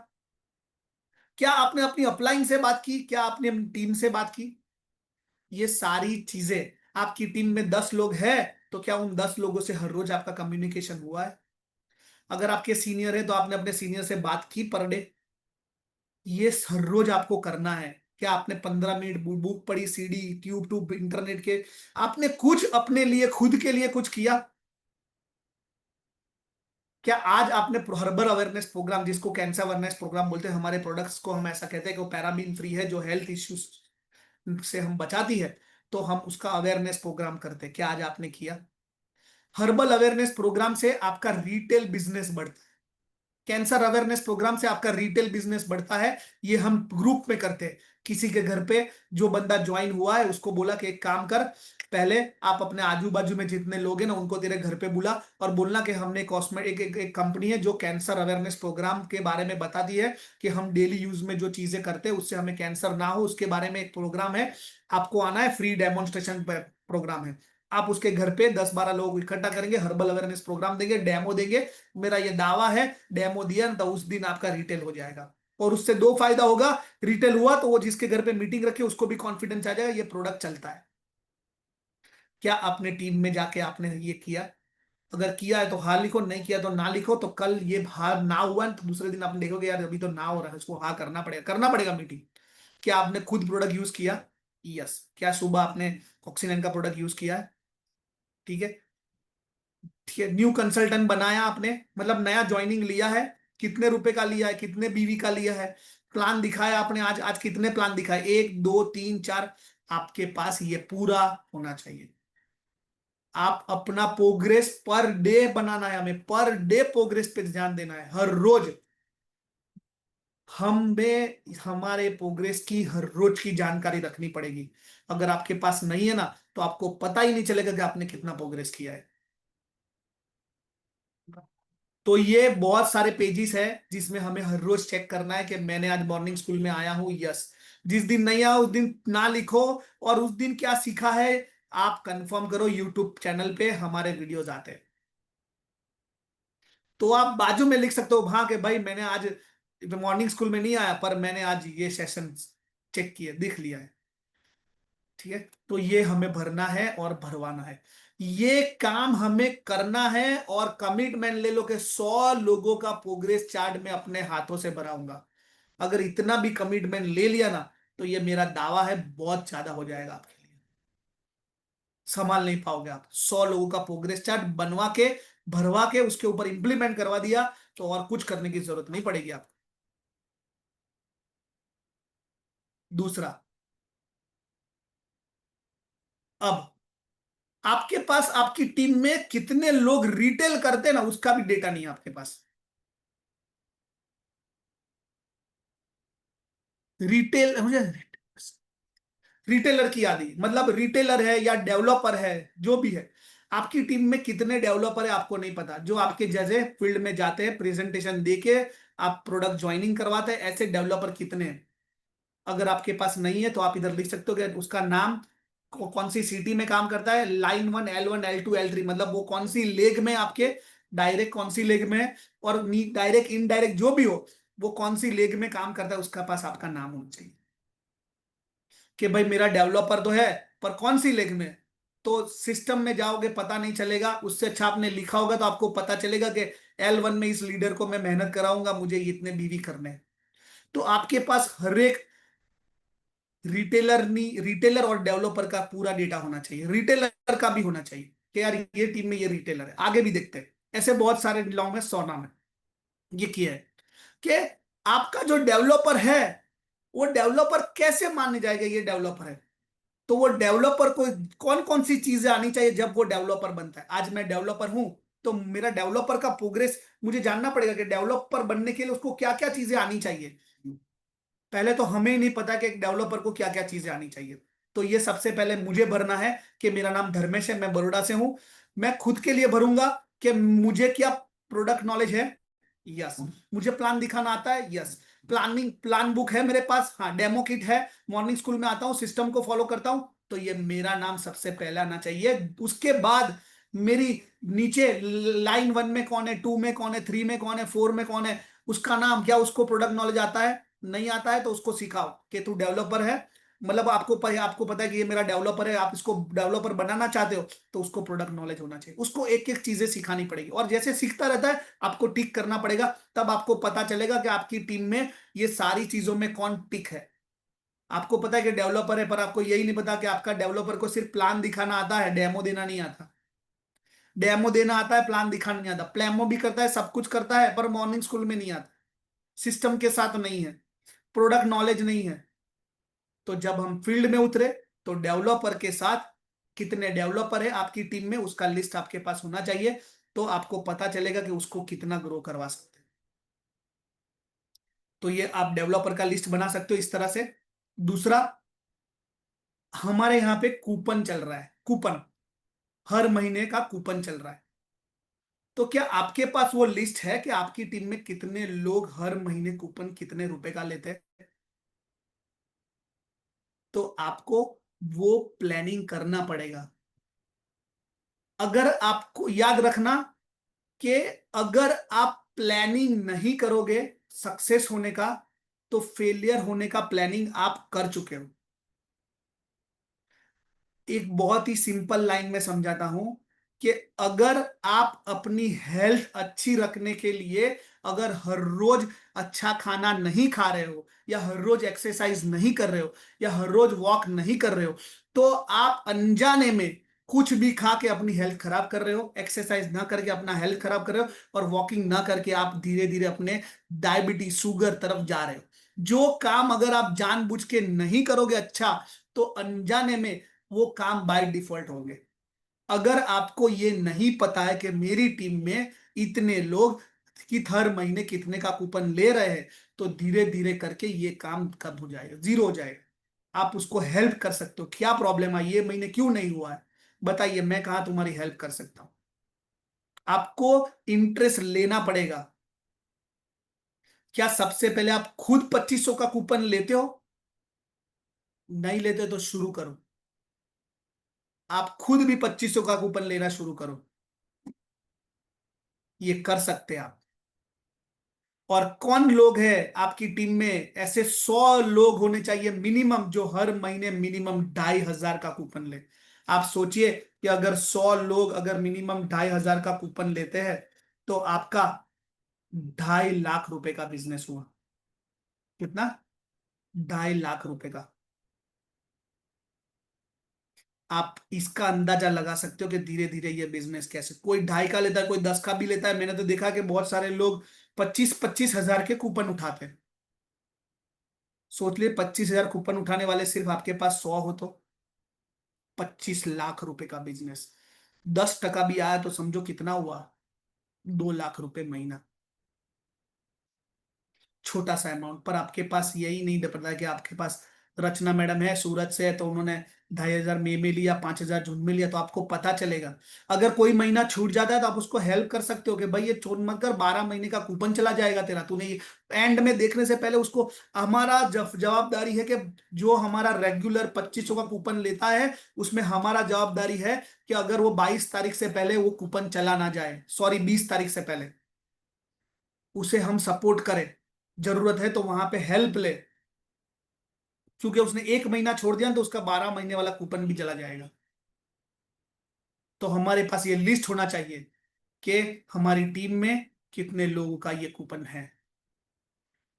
S1: क्या आपने अपनी अपलाइन से बात की? क्या आपने अपनी टीम से बात की? ये सारी चीजें, आपकी टीम में 10 लोग हैं, तो क्या उन 10 लोगों से हर रोज आपका कम्युनिकेशन हुआ है? अगर आपके सीनियर है तो आपने अपने सीनियर से बात की पर डे? ये हर रोज आपको करना है। क्या आपने 15 मिनट बुक पढ़ी, सीडी, यूट्यूब, इंटरनेट के, आपने कुछ अपने लिए, खुद के लिए कुछ किया? क्या आज आपने हर्बल अवेयरनेस प्रोग्राम, जिसको कैंसर अवेयरनेस प्रोग्राम बोलते हैं, हमारे प्रोडक्ट्स को हम ऐसा कहते हैं कि वो पैराबीन फ्री है, जो हेल्थ इश्यूज से हम बचाती है, तो हम उसका अवेयरनेस प्रोग्राम करते हैं, क्या आज आपने किया? हर्बल अवेयरनेस प्रोग्राम से आपका रिटेल बिजनेस बढ़ता है, कैंसर अवेयरनेस प्रोग्राम से आपका रिटेल बिजनेस बढ़ता है। ये हम ग्रुप में करते हैं, किसी के घर पे जो बंदा ज्वाइन हुआ है उसको बोला कि एक काम कर, पहले आप अपने आजू बाजू में जितने लोग हैं ना उनको तेरे घर पे बुला, और बोलना कि हमने कॉस्मेटिक एक कंपनी है जो कैंसर अवेयरनेस प्रोग्राम के बारे में बताती है कि हम डेली यूज में जो चीजें करते हैं उससे हमें कैंसर ना हो, उसके बारे में एक प्रोग्राम है, आपको आना है, फ्री डेमोन्स्ट्रेशन प्रोग्राम है। आप उसके घर पे 10-12 लोग इकट्ठा करेंगे, हर्बल अवेयरनेस प्रोग्राम देंगे, डेमो देंगे। मेरा ये दावा है, डेमो दिया ना तो उस दिन आपका रिटेल हो जाएगा, और उससे दो फायदा होगा। रिटेल हुआ तो वो जिसके घर पे मीटिंग रखे उसको भी कॉन्फिडेंस आ जाएगा, ये प्रोडक्ट चलता है। क्या अपने टीम में जाके आपने ये किया? अगर किया है तो हाँ लिखो, नहीं किया तो ना लिखो। तो कल ये हाँ ना हुआ है तो दूसरे दिन आप देखोगे यार अभी तो ना हो रहा है, इसको हाँ करना पड़ेगा, करना पड़ेगा मीटिंग। क्या आपने खुद प्रोडक्ट यूज किया? यस। क्या सुबह आपने ऑक्सीजन का प्रोडक्ट यूज किया है? ठीक है। ठीक है, न्यू कंसल्टेंट बनाया आपने, मतलब नया ज्वाइनिंग लिया है, कितने रुपए का लिया है, कितने बीवी का लिया है, प्लान दिखाया आपने, आज आज कितने प्लान दिखाए, 1 2 3 4, आपके पास ये पूरा होना चाहिए। आप अपना प्रोग्रेस पर डे बनाना है, हमें पर डे प्रोग्रेस पे ध्यान देना है, हर रोज हमें हमारे प्रोग्रेस की हर रोज की जानकारी रखनी पड़ेगी। अगर आपके पास नहीं है ना तो आपको पता ही नहीं चलेगा कि आपने कितना प्रोग्रेस किया है। तो ये बहुत सारे पेजेस है जिसमें हमें हर रोज चेक करना है कि मैंने आज मॉर्निंग स्कूल में आया हूं, यस। जिस दिन नहीं आया उस दिन ना लिखो, और उस दिन क्या सीखा है आप कंफर्म करो, यूट्यूब चैनल पे हमारे वीडियोस आते हैं। तो आप बाजू में लिख सकते हो हाँ कि भाई मैंने आज मॉर्निंग स्कूल में नहीं आया पर मैंने आज ये सेशन चेक किया, देख लिया है। ठीक है, तो ये हमें भरना है और भरवाना है, ये काम हमें करना है। और कमिटमेंट ले लो कि 100 लोगों का प्रोग्रेस चार्ट मैं अपने हाथों से बनाऊंगा। अगर इतना भी कमिटमेंट ले लिया ना तो ये मेरा दावा है बहुत ज्यादा हो जाएगा आपके लिए, संभाल नहीं पाओगे आप। 100 लोगों का प्रोग्रेस चार्ट बनवा के, भरवा के, उसके ऊपर इंप्लीमेंट करवा दिया तो और कुछ करने की जरूरत नहीं पड़ेगी आपको। दूसरा, अब आपके पास आपकी टीम में कितने लोग रिटेल करते हैं ना उसका भी डेटा नहीं है आपके पास। रिटेल मुझे रिटेलर की याद ही, मतलब रिटेलर है या डेवलपर है, जो भी है, आपकी टीम में कितने डेवलपर है आपको नहीं पता, जो आपके जैसे फील्ड में जाते हैं प्रेजेंटेशन देके आप प्रोडक्ट ज्वाइनिंग करवाते हैं, ऐसे डेवलपर कितने हैं? अगर आपके पास नहीं है तो आप इधर लिख सकते हो कि उसका नाम, कौन सी सिटी में काम करता है, लाइन 1 L1 L2 L3, मतलब वो कौन सी लेग में आपके, डायरेक्ट कौन सी लेग में है, और डायरेक्ट इनडायरेक्ट जो भी हो, वो कौन सी लेग में काम करता है उसका पास आपका नाम होना चाहिए। कि भाई मेरा डेवलपर तो है पर कौन सी लेग में है? तो सिस्टम में जाओगे पता नहीं चलेगा, उससे अच्छा आपने लिखा होगा तो आपको पता चलेगा कि L1 में इस लीडर को मैं मेहनत कराऊंगा, मुझे इतने बीवी करने हैं। तो आपके पास हर एक रिटेलर नहीं, रिटेलर और डेवलपर का पूरा डेटा होना चाहिए, रिटेलर का भी होना चाहिए कि यार ये टीम में ये रिटेलर है, आगे भी देखते हैं। ऐसे बहुत सारे जिलों में 100 नाम है। ये किया है कि आपका जो डेवलपर है वो डेवलपर कैसे माने जाएगा ये डेवलपर है? तो वो डेवलपर को कौन कौन सी चीजें आनी चाहिए जब वो डेवलपर बनता है? आज मैं डेवलपर हूं तो मेरा डेवलपर का प्रोग्रेस मुझे जानना पड़ेगा कि डेवलपर बनने के लिए उसको क्या क्या चीजें आनी चाहिए। पहले तो हमें ही नहीं पता कि एक डेवलपर को क्या क्या चीजें आनी चाहिए। तो ये सबसे पहले मुझे भरना है कि मेरा नाम धर्मेश है, मैं बड़ौदा से हूं। मैं खुद के लिए भरूंगा कि मुझे क्या प्रोडक्ट नॉलेज है, यस। मुझे प्लान दिखाना आता है, यस। प्लानिंग प्लान बुक है मेरे पास, हाँ। डेमो किट है, मॉर्निंग स्कूल में आता हूँ, सिस्टम को फॉलो करता हूँ, तो ये मेरा नाम सबसे पहले आना चाहिए। उसके बाद मेरी नीचे लाइन 1 में कौन है, 2 में कौन है, 3 में कौन है, 4 में कौन है, उसका नाम क्या, उसको प्रोडक्ट नॉलेज आता है, नहीं आता है तो उसको सिखाओ कि तू डेवलपर है, मतलब आपको पता है कि ये मेरा डेवलपर है, आप इसको डेवलपर बनाना चाहते हो, तो उसको प्रोडक्ट नॉलेज होना चाहिए, उसको एक एक चीजें सिखानी पड़ेगी, और जैसे सीखता रहता है आपको टिक करना पड़ेगा। तब आपको पता चलेगा कि आपकी टीम में ये सारी चीजों में कौन टिक है। आपको पता है कि डेवलपर है पर आपको यही नहीं पता कि आपका डेवलपर को सिर्फ प्लान दिखाना आता है, डेमो देना नहीं आता। डेमो देना आता है, प्लान दिखाना नहीं आता। प्लेमो भी करता है, सब कुछ करता है, पर मॉर्निंग स्कूल में नहीं आता, सिस्टम के साथ नहीं है, प्रोडक्ट नॉलेज नहीं है। तो जब हम फील्ड में उतरे, तो डेवलपर के साथ, कितने डेवलपर है आपकी टीम में उसका लिस्ट आपके पास होना चाहिए, तो आपको पता चलेगा कि उसको कितना ग्रो करवा सकते हैं। तो ये आप डेवलपर का लिस्ट बना सकते हो इस तरह से। दूसरा, हमारे यहाँ पे कूपन चल रहा है, कूपन, हर महीने का कूपन चल रहा है। तो क्या आपके पास वो लिस्ट है कि आपकी टीम में कितने लोग हर महीने कूपन कितने रुपए का लेते हैं? तो आपको वो प्लानिंग करना पड़ेगा। अगर आपको याद रखना कि अगर आप प्लानिंग नहीं करोगे सक्सेस होने का, तो फेलियर होने का प्लानिंग आप कर चुके हो। एक बहुत ही सिंपल लाइन में समझाता हूं कि अगर आप अपनी हेल्थ अच्छी रखने के लिए अगर हर रोज अच्छा खाना नहीं खा रहे हो, या हर रोज एक्सरसाइज नहीं कर रहे हो, या हर रोज वॉक नहीं कर रहे हो, तो आप अनजाने में कुछ भी खा के अपनी हेल्थ खराब कर रहे हो, एक्सरसाइज ना करके अपना हेल्थ खराब कर रहे हो, और वॉकिंग ना करके आप धीरे धीरे अपने डायबिटीज शुगर तरफ जा रहे हो। जो काम अगर आप जानबूझ के नहीं करोगे अच्छा, तो अनजाने में वो काम बाय डिफॉल्ट होंगे। अगर आपको ये नहीं पता है कि मेरी टीम में इतने लोग कि हर महीने कितने का कूपन ले रहे हैं, तो धीरे धीरे करके ये काम कब हो जाएगा, जीरो हो जाएगा। आप उसको हेल्प कर सकते हो, क्या प्रॉब्लम है, ये महीने क्यों नहीं हुआ है, बताइए, मैं कहां तुम्हारी हेल्प कर सकता हूं। आपको इंटरेस्ट लेना पड़ेगा। क्या सबसे पहले आप खुद 2500 का कूपन लेते हो? नहीं लेते तो शुरू करो, आप खुद भी 2500 का कूपन लेना शुरू करो। ये कर सकते हैं आप। और कौन लोग हैं आपकी टीम में, ऐसे 100 लोग होने चाहिए मिनिमम, जो हर महीने मिनिमम 2500 का कूपन ले। आप सोचिए कि अगर 100 लोग अगर मिनिमम 2500 का कूपन लेते हैं, तो आपका 2.5 लाख रुपए का बिजनेस हुआ। कितना? 2.5 लाख रुपए का। आप इसका अंदाजा लगा सकते हो कि धीरे धीरे ये बिजनेस कैसे, कोई 2.5 का लेता है, कोई 10 का भी लेता है। मैंने तो देखा कि बहुत सारे लोग 25-25 हजार के कूपन उठाते हैं। सोच लिए 25 हजार कूपन उठाने वाले सिर्फ आपके पास 100 हो, तो 25 लाख रुपए का बिजनेस। 10% भी आया तो समझो कितना हुआ, 2 लाख रुपए महीना। छोटा सा अमाउंट, पर आपके पास यही नहीं पता कि आपके पास रचना मैडम है सूरत से है, तो उन्होंने 2.5 हजार मई में लिया, 5 हजार जून में लिया, तो आपको पता चलेगा। अगर कोई महीना छूट जाता है तो आप उसको हेल्प कर सकते हो कि भाई ये छोड़ मत कर, 12 महीने का कूपन चला जाएगा तेरा, तूने एंड में देखने से पहले उसको। हमारा जवाबदारी है कि जो हमारा रेगुलर 2500 का कूपन लेता है, उसमें हमारा जवाबदारी है कि अगर वो 22 तारीख से पहले वो कूपन चला ना जाए, सॉरी 20 तारीख से पहले, उसे हम सपोर्ट करें। जरूरत है तो वहां पे हेल्प ले, क्योंकि उसने एक महीना छोड़ दिया तो उसका 12 महीने वाला कूपन भी चला जाएगा। तो हमारे पास ये लिस्ट होना चाहिए कि हमारी टीम में कितने लोगों का ये कूपन है।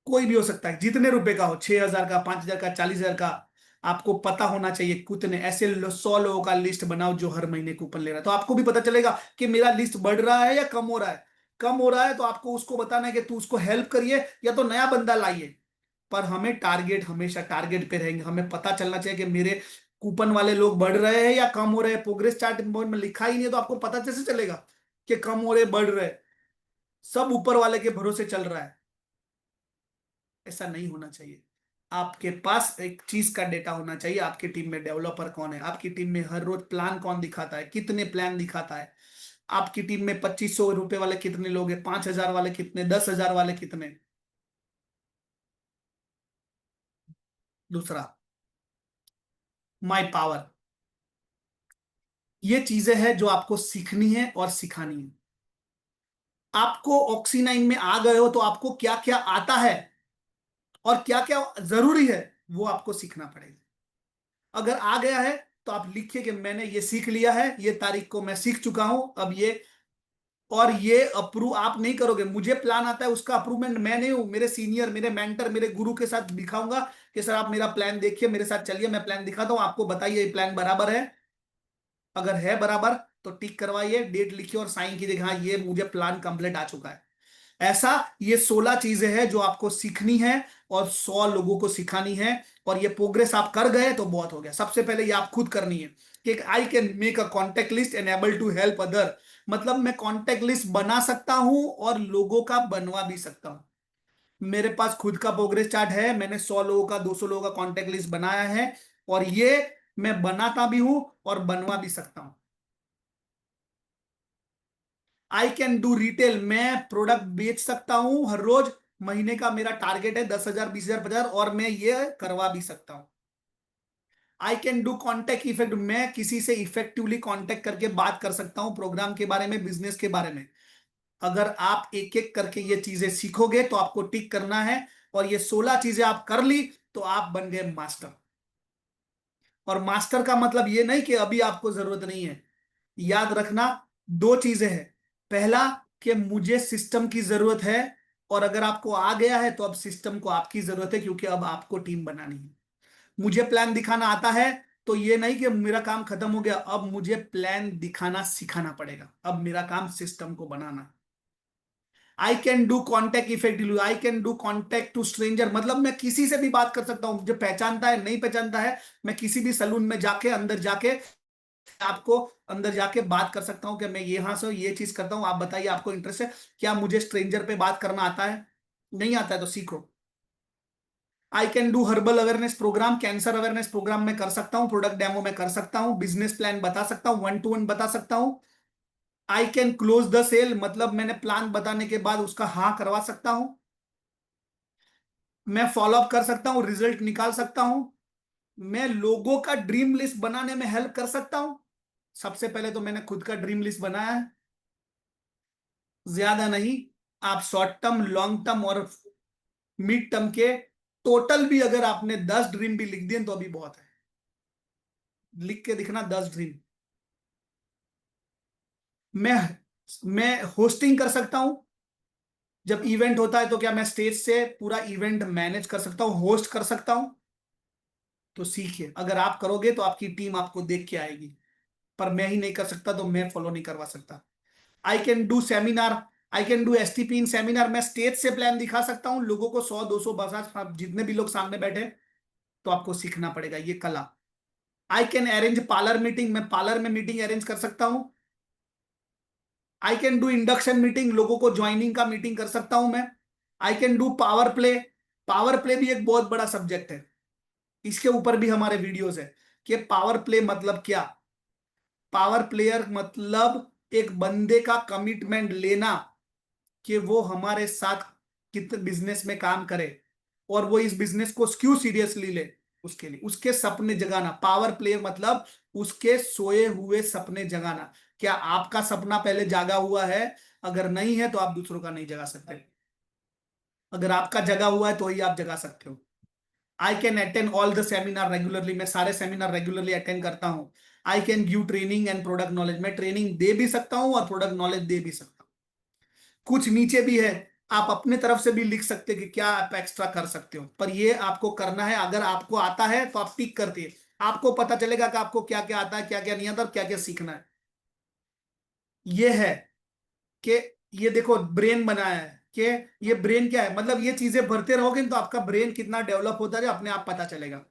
S1: कोई भी हो सकता है, जितने रुपए का हो, 6 हजार का, 5 हजार का, 40 हजार का। आपको पता होना चाहिए कितने ऐसे 100 लोगों का लिस्ट बनाओ जो हर महीने कूपन ले रहा है, तो आपको भी पता चलेगा कि मेरा लिस्ट बढ़ रहा है या कम हो रहा है। कम हो रहा है तो आपको उसको बताना है कि तू उसको हेल्प करिए, या तो नया बंदा लाइए। पर हमें टारगेट, हमेशा टारगेट पे रहेंगे। हमें पता चलना चाहिए कि मेरे कूपन वाले लोग बढ़ रहे हैं या कम हो रहे हैं। प्रोग्रेस चार्ट में लिखा ही नहीं है तो आपको पता कैसे चलेगा कि कम हो रहे बढ़ रहे? सब ऊपर वाले के भरोसे चल रहा है। ऐसा नहीं होना चाहिए। आपके पास एक चीज का डेटा होना चाहिए, आपकी टीम में डेवलपर कौन है, आपकी टीम में हर रोज प्लान कौन दिखाता है, कितने प्लान दिखाता है, आपकी टीम में 2500 रुपए वाले कितने लोग हैं, 5 हजार वाले कितने, 10 हजार वाले कितने। दूसरा, माई पावर। ये चीजें हैं जो आपको सीखनी है और सिखानी है। आपको ऑक्सी 9 में आ गए हो तो आपको क्या क्या आता है और क्या क्या जरूरी है, वो आपको सीखना पड़ेगा। अगर आ गया है तो आप लिखिए कि मैंने ये सीख लिया है, ये तारीख को मैं सीख चुका हूं, अब ये। और ये अप्रूव आप नहीं करोगे, मुझे प्लान आता है, उसका अप्रूवमेंट मैं नहीं हूं, मेरे सीनियर, मेरे मेंटर, मेरे गुरु के साथ दिखाऊंगा कि सर आप मेरा प्लान देखिए, मेरे साथ चलिए, मैं प्लान दिखाता हूं आपको, बताइए ये प्लान बराबर है। अगर है बराबर, तो टिक करवाइए, डेट लिखिए और साइन कीजिए, हाँ ये मुझे प्लान कंप्लीट आ चुका है। ऐसा ये 16 चीजें हैं जो आपको सीखनी है और 100 लोगों को सिखानी है। और ये प्रोग्रेस आप कर गए तो बहुत हो गया। सबसे पहले ये आप खुद करनी है कि I can make a contact list and able to help other. मतलब मैं कॉन्टेक्ट लिस्ट बना सकता हूं और लोगों का बनवा भी सकता हूं। मेरे पास खुद का प्रोग्रेस चार्ट है, मैंने 100 लोगों का 200 लोगों का कॉन्टेक्ट लिस्ट बनाया है और ये मैं बनाता भी हूं और बनवा भी सकता हूं। आई कैन डू रिटेल, मैं प्रोडक्ट बेच सकता हूं हर रोज। महीने का मेरा टारगेट है 10,000 20,000 50,000 और मैं ये करवा भी सकता हूं। I can do contact effect, मैं किसी से इफेक्टिवली कॉन्टेक्ट करके बात कर सकता हूं प्रोग्राम के बारे में, बिजनेस के बारे में। अगर आप एक एक करके ये चीजें सीखोगे तो आपको टिक करना है और ये 16 चीजें आप कर ली तो आप बन गए मास्टर। और मास्टर का मतलब ये नहीं कि अभी आपको जरूरत नहीं है। याद रखना, दो चीजें हैं। पहला, कि मुझे सिस्टम की जरूरत है, और अगर आपको आ गया है तो अब सिस्टम को आपकी जरूरत है क्योंकि अब आपको टीम बनानी है। मुझे प्लान दिखाना आता है तो ये नहीं कि मेरा काम खत्म हो गया, अब मुझे प्लान दिखाना सिखाना पड़ेगा। अब मेरा काम सिस्टम को बनाना। I can do contact effectively, I can do contact to stranger, मतलब मैं किसी से भी बात कर सकता हूं, मुझे पहचानता है नहीं पहचानता है, मैं किसी भी सलून में जाके अंदर जाके आपको अंदर जाके बात कर सकता हूं कि मैं यहां से ये चीज करता हूं, आप बताइए आपको इंटरेस्ट है क्या। मुझे स्ट्रेंजर पे बात करना आता है? नहीं आता है तो सीखो। I can do herbal awareness programme, cancer awareness programme में कर सकता हूं, प्रोडक्ट डेमो में कर सकता हूं, बिजनेस प्लान बता सकता हूं, 1 to 1 बता सकता हूं। I can close the sale, मतलब मैंने प्लान बताने के बाद उसका हाँ करवा सकता हूं। मैं फॉलोअप कर सकता हूं, रिजल्ट निकाल सकता हूं। मैं लोगों का ड्रीम लिस्ट बनाने में हेल्प कर सकता हूं। सबसे पहले तो मैंने खुद का ड्रीम लिस्ट बनाया है, ज्यादा नहीं। आप शॉर्ट टर्म, लॉन्ग टर्म और मिड टर्म के टोटल भी अगर आपने 10 ड्रीम भी लिख दिए तो अभी बहुत है। लिख के दिखना 10 ड्रीम। मैं मैं होस्टिंग कर सकता हूं। जब इवेंट होता है तो क्या मैं स्टेज से पूरा इवेंट मैनेज कर सकता हूं, होस्ट कर सकता हूं? तो सीखिए, अगर आप करोगे तो आपकी टीम आपको देख के आएगी। पर मैं ही नहीं कर सकता तो मैं फॉलो नहीं करवा सकता। आई can do seminar, I can do STP in seminar, मैं स्टेज से प्लान दिखा सकता हूं लोगों को, 100 200 50 जितने भी लोग सामने बैठे। तो आपको सीखना पड़ेगा ये कला। I can arrange parlour meeting, मैं पार्लर में मीटिंग अरेंज कर सकता हूं। I can do induction meeting, लोगों को ज्वाइनिंग का मीटिंग कर सकता हूं मैं। आई can do power play, power play भी एक बहुत बड़ा सब्जेक्ट है, इसके ऊपर भी हमारे वीडियोस है कि पावर प्ले मतलब क्या। पावर प्लेयर मतलब एक बंदे का कमिटमेंट लेना कि वो हमारे साथ कितने बिजनेस में काम करे और वो इस बिजनेस को क्यों सीरियसली ले, उसके लिए उसके सपने जगाना। पावर प्ले मतलब उसके सोए हुए सपने जगाना। क्या आपका सपना पहले जागा हुआ है? अगर नहीं है तो आप दूसरों का नहीं जगा सकते। अगर आपका जगा हुआ है तो ही आप जगा सकते हो। I can attend all the seminar regularly, मैं सारे सेमिनार रेगुलरली अटेंड करता हूं। I can give training and product knowledge, मैं ट्रेनिंग दे भी सकता हूं और प्रोडक्ट नॉलेज दे भी सकता हूं। कुछ नीचे भी है, आप अपने तरफ से भी लिख सकते हैं कि क्या आप एक्स्ट्रा कर सकते हो, पर ये आपको करना है। अगर आपको आता है तो आप टिक करते हैं, आपको पता चलेगा कि आपको क्या क्या आता है, क्या क्या नहीं आता और क्या क्या सीखना है। ये है कि ये देखो ब्रेन बनाया है कि ये ब्रेन क्या है, मतलब ये चीजें भरते रहोगे तो आपका ब्रेन कितना डेवलप होता है अपने आप पता चलेगा।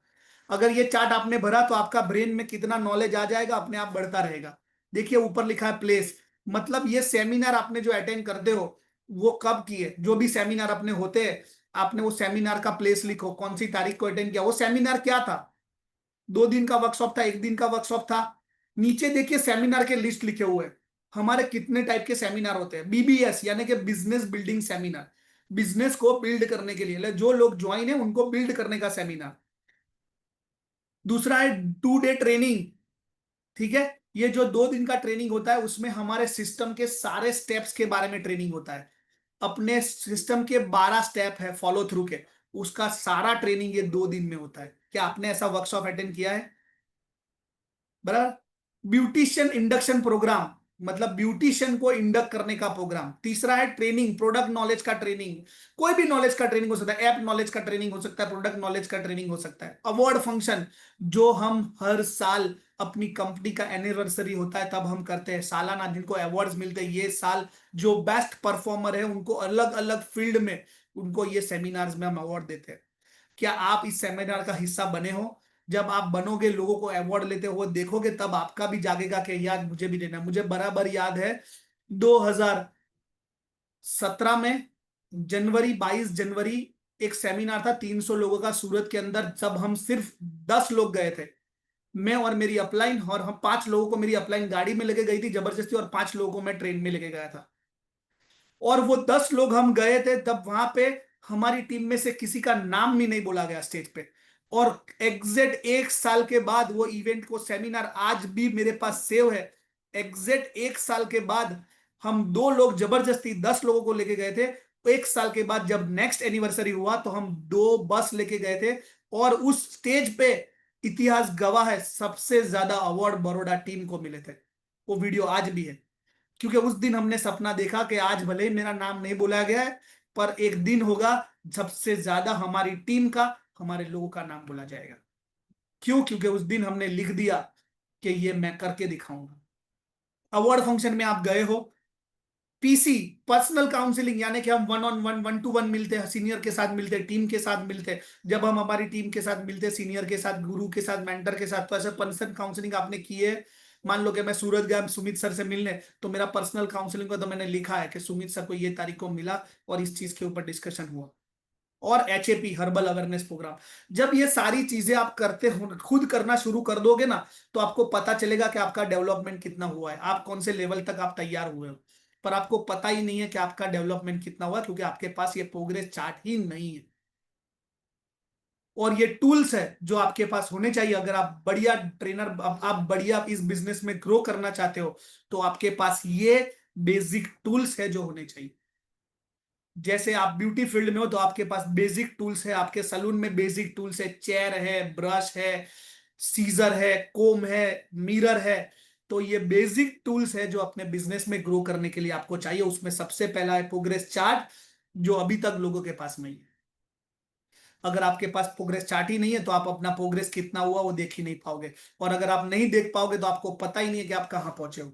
S1: अगर ये चार्ट आपने भरा तो आपका ब्रेन में कितना नॉलेज आ जाएगा, अपने आप बढ़ता रहेगा। देखिए ऊपर लिखा है प्लेस, मतलब ये सेमिनार आपने जो अटेंड करते हो वो कब किए, जो भी सेमिनार अपने होते हैं आपने वो सेमिनार का प्लेस लिखो, कौन सी तारीख को अटेंड किया, वो सेमिनार क्या था, 2 दिन का वर्कशॉप था, 1 दिन का वर्कशॉप था। नीचे देखिए सेमिनार के लिस्ट लिखे हुए हैं। हमारे कितने टाइप के सेमिनार होते हैं, बीबीएस यानी कि बिजनेस बिल्डिंग सेमिनार, बिजनेस को बिल्ड करने के लिए जो लोग ज्वाइन है उनको बिल्ड करने का सेमिनार। दूसरा है 2 डे ट्रेनिंग, ठीक है। ये जो 2 दिन का ट्रेनिंग होता है उसमें हमारे सिस्टम के सारे स्टेप्स के बारे में ट्रेनिंग होता है। अपने सिस्टम के 12 स्टेप है फॉलो थ्रू के, उसका सारा ट्रेनिंग ये 2 दिन में होता है। क्या आपने ऐसा वर्कशॉप अटेंड किया है? बराबर। ब्यूटिशियन इंडक्शन प्रोग्राम, मतलब ब्यूटिशियन को इंडक्ट करने का प्रोग्राम। तीसरा है ट्रेनिंग, प्रोडक्ट नॉलेज का ट्रेनिंग, कोई भी नॉलेज का ट्रेनिंग हो सकता है, ऐप नॉलेज का ट्रेनिंग हो सकता है, प्रोडक्ट नॉलेज का ट्रेनिंग हो सकता है। अवार्ड फंक्शन, जो हम हर साल अपनी कंपनी का एनिवर्सरी होता है तब हम करते हैं, सालाना जिनको अवार्ड्स मिलते हैं, ये साल जो बेस्ट परफॉर्मर है उनको अलग अलग फील्ड में उनको ये सेमिनार्स में हम अवार्ड देते हैं। क्या आप इस सेमिनार का हिस्सा बने हो? जब आप बनोगे, लोगों को अवार्ड लेते हुए देखोगे, तब आपका भी जागेगा कि यार मुझे भी लेना है। मुझे बराबर याद है 2017 में जनवरी, 22 जनवरी, एक सेमिनार था 300 लोगों का सूरत के अंदर। जब हम सिर्फ 10 लोग गए थे, मैं और मेरी अपलाइन, और हम 5 लोगों को मेरी अपलाइन गाड़ी में लेके गई थी जबरदस्ती, और 5 लोगों को मैं ट्रेन में लेके गया था। और वो 10 लोग हम गए थे, तब वहां पे हमारी टीम में से किसी का नाम भी नहीं बोला गया स्टेज पे। और एग्जैक्ट 1 साल के बाद वो इवेंट को, सेमिनार आज भी मेरे पास सेव है। एग्जैक्ट 1 साल के बाद हम 2 लोग जबरदस्ती 10 लोगों को लेके गए थे। 1 साल के बाद जब नेक्स्ट एनिवर्सरी हुआ तो हम 2 बस लेके गए थे, और उस स्टेज पे इतिहास गवाह है, सबसे ज्यादा अवार्ड बड़ौदा टीम को मिले थे। वो वीडियो आज भी है, क्योंकि उस दिन हमने सपना देखा कि आज भले ही मेरा नाम नहीं बोला गया है, पर एक दिन होगा सबसे ज्यादा हमारी टीम का, हमारे लोगों का नाम बोला जाएगा। क्यों? क्योंकि उस दिन हमने लिख दिया कि ये मैं करके दिखाऊंगा। अवार्ड फंक्शन में आप गए हो, पीसी, पर्सनल काउंसलिंग, यानी कि हम 1-on-1, 1-to-1 मिलते हैं, सीनियर के साथ मिलते हैं, टीम के साथ मिलते हैं। जब हम हमारी टीम के साथ मिलते हैं, सीनियर के साथ, गुरु के साथ, मेंटर के साथ, तो ऐसे पर्सनल काउंसलिंग आपने की है? मान लो कि मैं सूरत गया सुमित सर से मिलने, तो मेरा पर्सनल काउंसलिंग का तो मैंने लिखा है कि सुमित सर को ये तारीख को मिला और इस चीज के ऊपर डिस्कशन हुआ। और एचएपी, हर्बल अवेयरनेस प्रोग्राम, जब ये सारी चीजें आप करते हो, खुद करना शुरू कर दोगे ना, तो आपको पता चलेगा कि आपका डेवलपमेंट कितना हुआ है, आप कौन से लेवल तक आप तैयार हुए हो। पर आपको पता ही नहीं है कि आपका डेवलपमेंट कितना हुआ, क्योंकि आपके पास ये प्रोग्रेस चार्ट ही नहीं है। और ये टूल्स है जो आपके पास होने चाहिए। अगर आप बढ़िया ट्रेनर, आप बढ़िया इस बिजनेस में ग्रो करना चाहते हो, तो आपके पास ये बेसिक टूल्स है जो होने चाहिए। जैसे आप ब्यूटी फील्ड में हो तो आपके पास बेसिक टूल्स है, आपके सलून में बेसिक टूल्स है, चेयर है, ब्रश है, सीजर है, कोम है, मिरर है। तो ये बेसिक टूल्स है जो अपने बिजनेस में ग्रो करने के लिए आपको चाहिए। उसमें सबसे पहला है प्रोग्रेस चार्ट, जो अभी तक लोगों के पास नहीं है। अगर आपके पास प्रोग्रेस चार्ट ही नहीं है तो आप अपना प्रोग्रेस कितना हुआ वो देख ही नहीं पाओगे। और अगर आप नहीं देख पाओगे तो आपको पता ही नहीं है कि आप कहां पहुंचे हो।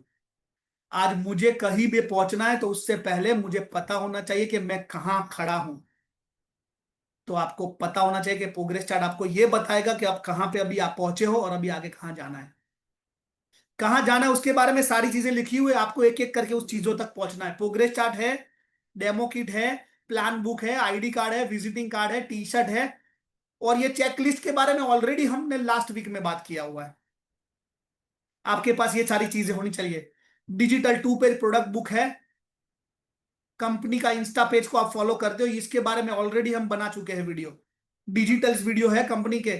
S1: आज मुझे कहीं भी पहुंचना है तो उससे पहले मुझे पता होना चाहिए कि मैं कहां खड़ा हूं। तो आपको पता होना चाहिए कि प्रोग्रेस चार्ट आपको यह बताएगा कि आप कहां पे अभी आप पहुंचे हो और अभी आगे कहां जाना है। कहां जाना है उसके बारे में सारी चीजें लिखी हुई है, आपको एक एक करके उस चीजों तक पहुंचना है। प्रोग्रेस चार्ट है, डेमो किट है, प्लान बुक है, आईडी कार्ड है, विजिटिंग कार्ड है, टी शर्ट है। और ये चेकलिस्ट के बारे में ऑलरेडी हमने लास्ट वीक में बात किया हुआ है। आपके पास ये सारी चीजें होनी चाहिए। डिजिटल 2 पेज प्रोडक्ट बुक है, कंपनी का इंस्टा पेज को आप फॉलो करते हो, इसके बारे में ऑलरेडी हम बना चुके हैं वीडियो। डिजिटल्स वीडियो है कंपनी के।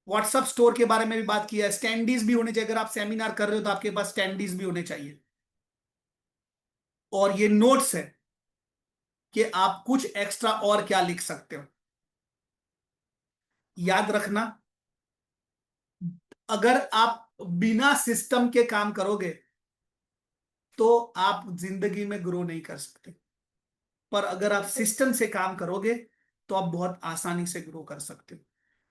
S1: व्हाट्सअप स्टोर के बारे में भी बात किया है। स्टैंडीज भी होने चाहिए, अगर आप सेमिनार कर रहे हो तो आपके पास स्टैंडीज भी होने चाहिए। और ये नोट्स है कि आप कुछ एक्स्ट्रा और क्या लिख सकते हो। याद रखना, अगर आप बिना सिस्टम के काम करोगे तो आप जिंदगी में ग्रो नहीं कर सकते। पर अगर आप सिस्टम से काम करोगे तो आप बहुत आसानी से ग्रो कर सकते हो।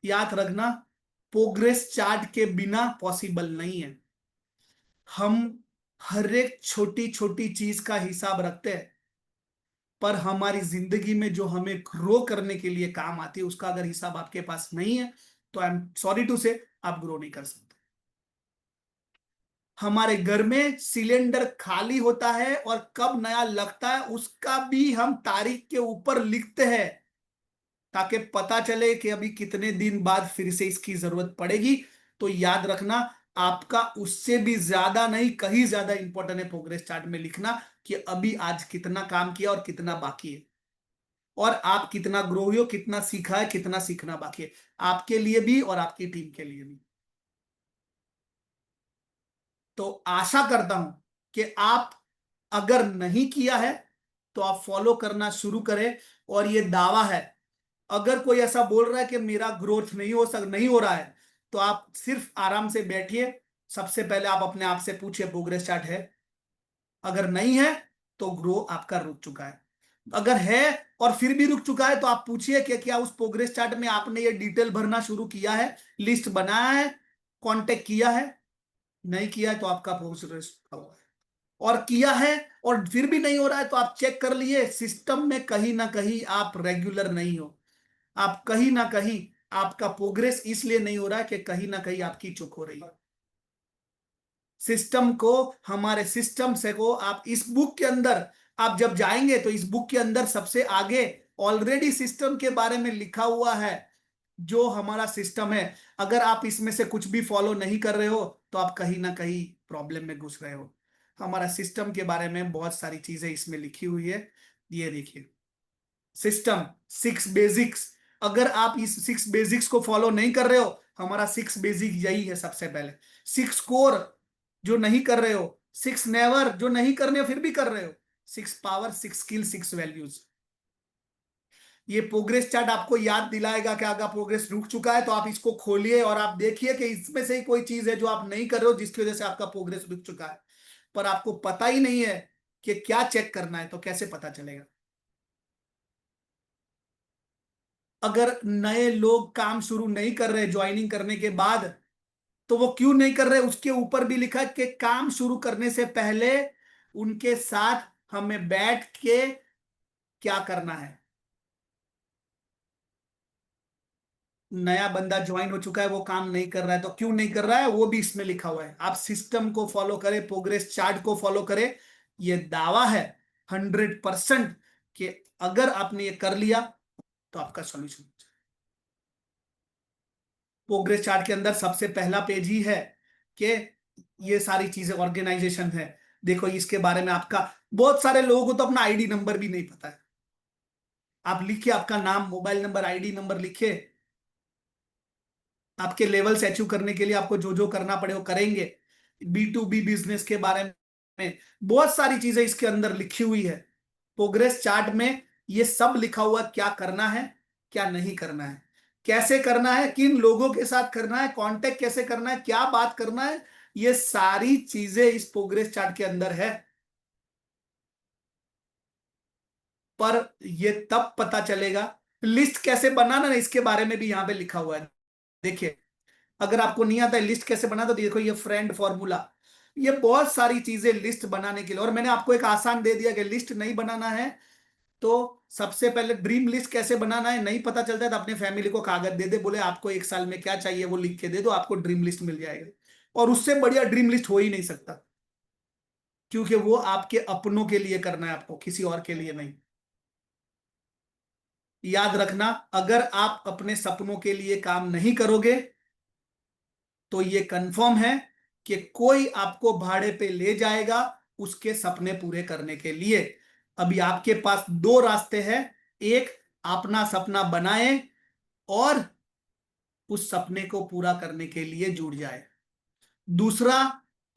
S1: याद रखना, प्रोग्रेस चार्ट के बिना पॉसिबल नहीं है। हम हर एक छोटी छोटी चीज का हिसाब रखते हैं, पर हमारी जिंदगी में जो हमें ग्रो करने के लिए काम आती है उसका अगर हिसाब आपके पास नहीं है, तो आई एम सॉरी टू से, आप ग्रो नहीं कर सकते। हमारे घर में सिलेंडर खाली होता है और कब नया लगता है उसका भी हम तारीख के ऊपर लिखते हैं, ताकि पता चले कि अभी कितने दिन बाद फिर से इसकी जरूरत पड़ेगी। तो याद रखना, आपका उससे भी ज्यादा नहीं, कहीं ज्यादा इंपॉर्टेंट है प्रोग्रेस चार्ट में लिखना कि अभी आज कितना काम किया और कितना बाकी है, और आप कितना ग्रो हुए हो, कितना सीखा है, कितना सीखना बाकी है, आपके लिए भी और आपकी टीम के लिए भी। तो आशा करता हूं कि आप, अगर नहीं किया है तो आप फॉलो करना शुरू करें। और ये दावा है, अगर कोई ऐसा बोल रहा है कि मेरा ग्रोथ नहीं हो रहा है, तो आप सिर्फ आराम से बैठिए। सबसे पहले आप अपने आप से पूछिए प्रोग्रेस चार्ट है? अगर नहीं है तो ग्रो आपका रुक चुका है। अगर है और फिर भी रुक चुका है तो आप पूछिए कि क्या उस प्रोग्रेस चार्ट में आपने ये डिटेल भरना शुरू किया है, लिस्ट बनाया है, कांटेक्ट किया है, नहीं किया है तो आपका प्रोग्रेस हुआ है, और किया है और फिर भी नहीं हो रहा है तो आप चेक कर लिए सिस्टम में कहीं ना कहीं आप रेगुलर नहीं हो। आप कहीं ना कहीं आपका प्रोग्रेस इसलिए नहीं हो रहा है कि कहीं ना कहीं आपकी चूक हो रही है। सिस्टम को, हमारे सिस्टम से को आप इस बुक के अंदर आप जब जाएंगे तो इस बुक के अंदर सबसे आगे ऑलरेडी सिस्टम के बारे में लिखा हुआ है। जो हमारा सिस्टम है, अगर आप इसमें से कुछ भी फॉलो नहीं कर रहे हो तो आप कहीं ना कहीं प्रॉब्लम में घुस रहे हो। हमारा सिस्टम के बारे में बहुत सारी चीजें इसमें लिखी हुई है। ये देखिए सिस्टम, 6 बेसिक्स। अगर आप इस 6 बेसिक्स को फॉलो नहीं कर रहे हो, हमारा 6 बेसिक यही है सबसे पहले। 6 कोर जो नहीं कर रहे हो, 6 नेवर जो नहीं करने हो फिर भी कर रहे हो, 6 पावर, 6 स्किल, 6 वैल्यूज। ये प्रोग्रेस चार्ट आपको याद दिलाएगा कि अगर प्रोग्रेस रुक चुका है तो आप इसको खोलिए और आप देखिए कि इसमें से ही कोई चीज है जो आप नहीं कर रहे हो जिसकी वजह से आपका प्रोग्रेस रुक चुका है, पर आपको पता ही नहीं है कि क्या चेक करना है, तो कैसे पता चलेगा? अगर नए लोग काम शुरू नहीं कर रहे ज्वाइनिंग करने के बाद, तो वो क्यों नहीं कर रहे उसके ऊपर भी लिखा है कि काम शुरू करने से पहले उनके साथ हमें बैठ के क्या करना है। नया बंदा ज्वाइन हो चुका है, वो काम नहीं कर रहा है, तो क्यों नहीं कर रहा है वो भी इसमें लिखा हुआ है। आप सिस्टम को फॉलो करें, प्रोग्रेस चार्ट को फॉलो करें, ये दावा है 100% कि अगर आपने ये कर लिया तो आपका सॉल्यूशन। प्रोग्रेस चार्ट के अंदर सबसे पहला पेज ही है कि ये सारी चीजें ऑर्गेनाइजेशन है। देखो इसके बारे में आपका, बहुत सारे लोगों को तो अपना आईडी नंबर भी नहीं पता है। आप लिखिए अपना नाम, मोबाइल नंबर, आईडी नंबर लिखिए। आपके लेवल्स अचीव करने के लिए आपको जो जो करना पड़े वो करेंगे। B2B बिजनेस के बारे में बहुत सारी चीजें इसके अंदर लिखी हुई है। प्रोग्रेस चार्ट में ये सब लिखा हुआ है, क्या करना है क्या नहीं करना है, कैसे करना है, किन लोगों के साथ करना है, कांटेक्ट कैसे करना है, क्या बात करना है, ये सारी चीजें इस प्रोग्रेस चार्ट के अंदर है। पर ये तब पता चलेगा, लिस्ट कैसे बनाना ना इसके बारे में भी यहां पे लिखा हुआ है। देखिए अगर आपको नहीं आता है लिस्ट कैसे बनाना, तो देखो ये फ्रेंड फॉर्मूला, ये बहुत सारी चीजें लिस्ट बनाने के लिए। और मैंने आपको एक आसान दे दिया कि लिस्ट नहीं बनाना है तो सबसे पहले ड्रीम लिस्ट कैसे बनाना है नहीं पता चलता है तो अपने फैमिली को कागज दे दे, बोले आपको 1 साल में क्या चाहिए वो लिख के दे दो, आपको ड्रीम लिस्ट मिल जाएगा। और उससे बढ़िया ड्रीम लिस्ट हो ही नहीं सकता, क्योंकि वो आपके अपनों के लिए करना है, आपको किसी और के लिए नहीं। याद रखना, अगर आप अपने सपनों के लिए काम नहीं करोगे तो ये कंफर्म है कि कोई आपको भाड़े पे ले जाएगा उसके सपने पूरे करने के लिए। अभी आपके पास दो रास्ते हैं, एक अपना सपना बनाए और उस सपने को पूरा करने के लिए जुड़ जाए। दूसरा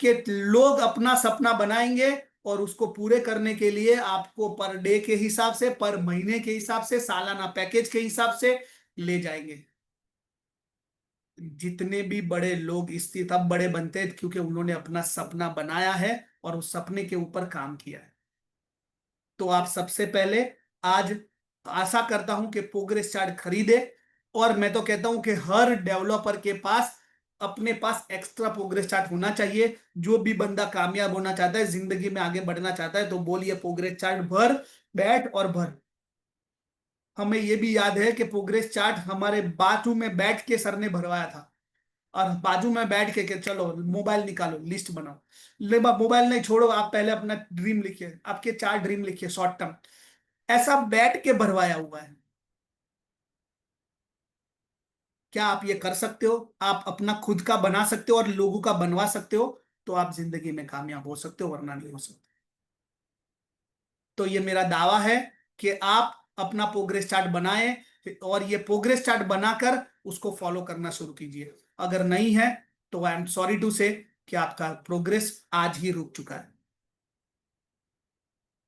S1: कि लोग अपना सपना बनाएंगे और उसको पूरे करने के लिए आपको पर डे के हिसाब से, पर महीने के हिसाब से, सालाना पैकेज के हिसाब से ले जाएंगे। जितने भी बड़े लोग इससे तब बड़े बनते हैं क्योंकि उन्होंने अपना सपना बनाया है और उस सपने के ऊपर काम किया है। तो आप सबसे पहले आज आशा करता हूं कि प्रोग्रेस चार्ट खरीदे। और मैं तो कहता हूं कि हर डेवलपर के पास अपने पास एक्स्ट्रा प्रोग्रेस चार्ट होना चाहिए। जो भी बंदा कामयाब होना चाहता है, जिंदगी में आगे बढ़ना चाहता है, तो बोलिए प्रोग्रेस चार्ट भर, बैठ और भर। हमें यह भी याद है कि प्रोग्रेस चार्ट हमारे बाजू में बैठ के सर ने भरवाया था। और बाजू में बैठ के चलो मोबाइल निकालो लिस्ट बनाओ, ले मोबाइल नहीं छोड़ो, आप पहले अपना ड्रीम लिखिए, आपके 4 ड्रीम लिखिए शॉर्ट टर्म, ऐसा बैठ के भरवाया हुआ है। क्या आप ये कर सकते हो? आप अपना खुद का बना सकते हो और लोगों का बनवा सकते हो, तो आप जिंदगी में कामयाब हो सकते हो, वरना नहीं हो सकते। तो ये मेरा दावा है कि आप अपना प्रोग्रेस चार्ट बनाएं और ये प्रोग्रेस चार्ट बनाकर उसको फॉलो करना शुरू कीजिए। अगर नहीं है तो आई एम सॉरी टू से कि आपका प्रोग्रेस आज ही रुक चुका है।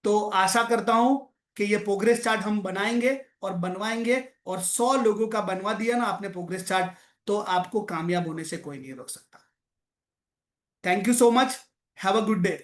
S1: तो आशा करता हूं कि ये प्रोग्रेस चार्ट हम बनाएंगे और बनवाएंगे, और 100 लोगों का बनवा दिया ना आपने प्रोग्रेस चार्ट, तो आपको कामयाब होने से कोई नहीं रोक सकता। Thank you so much, have a good day.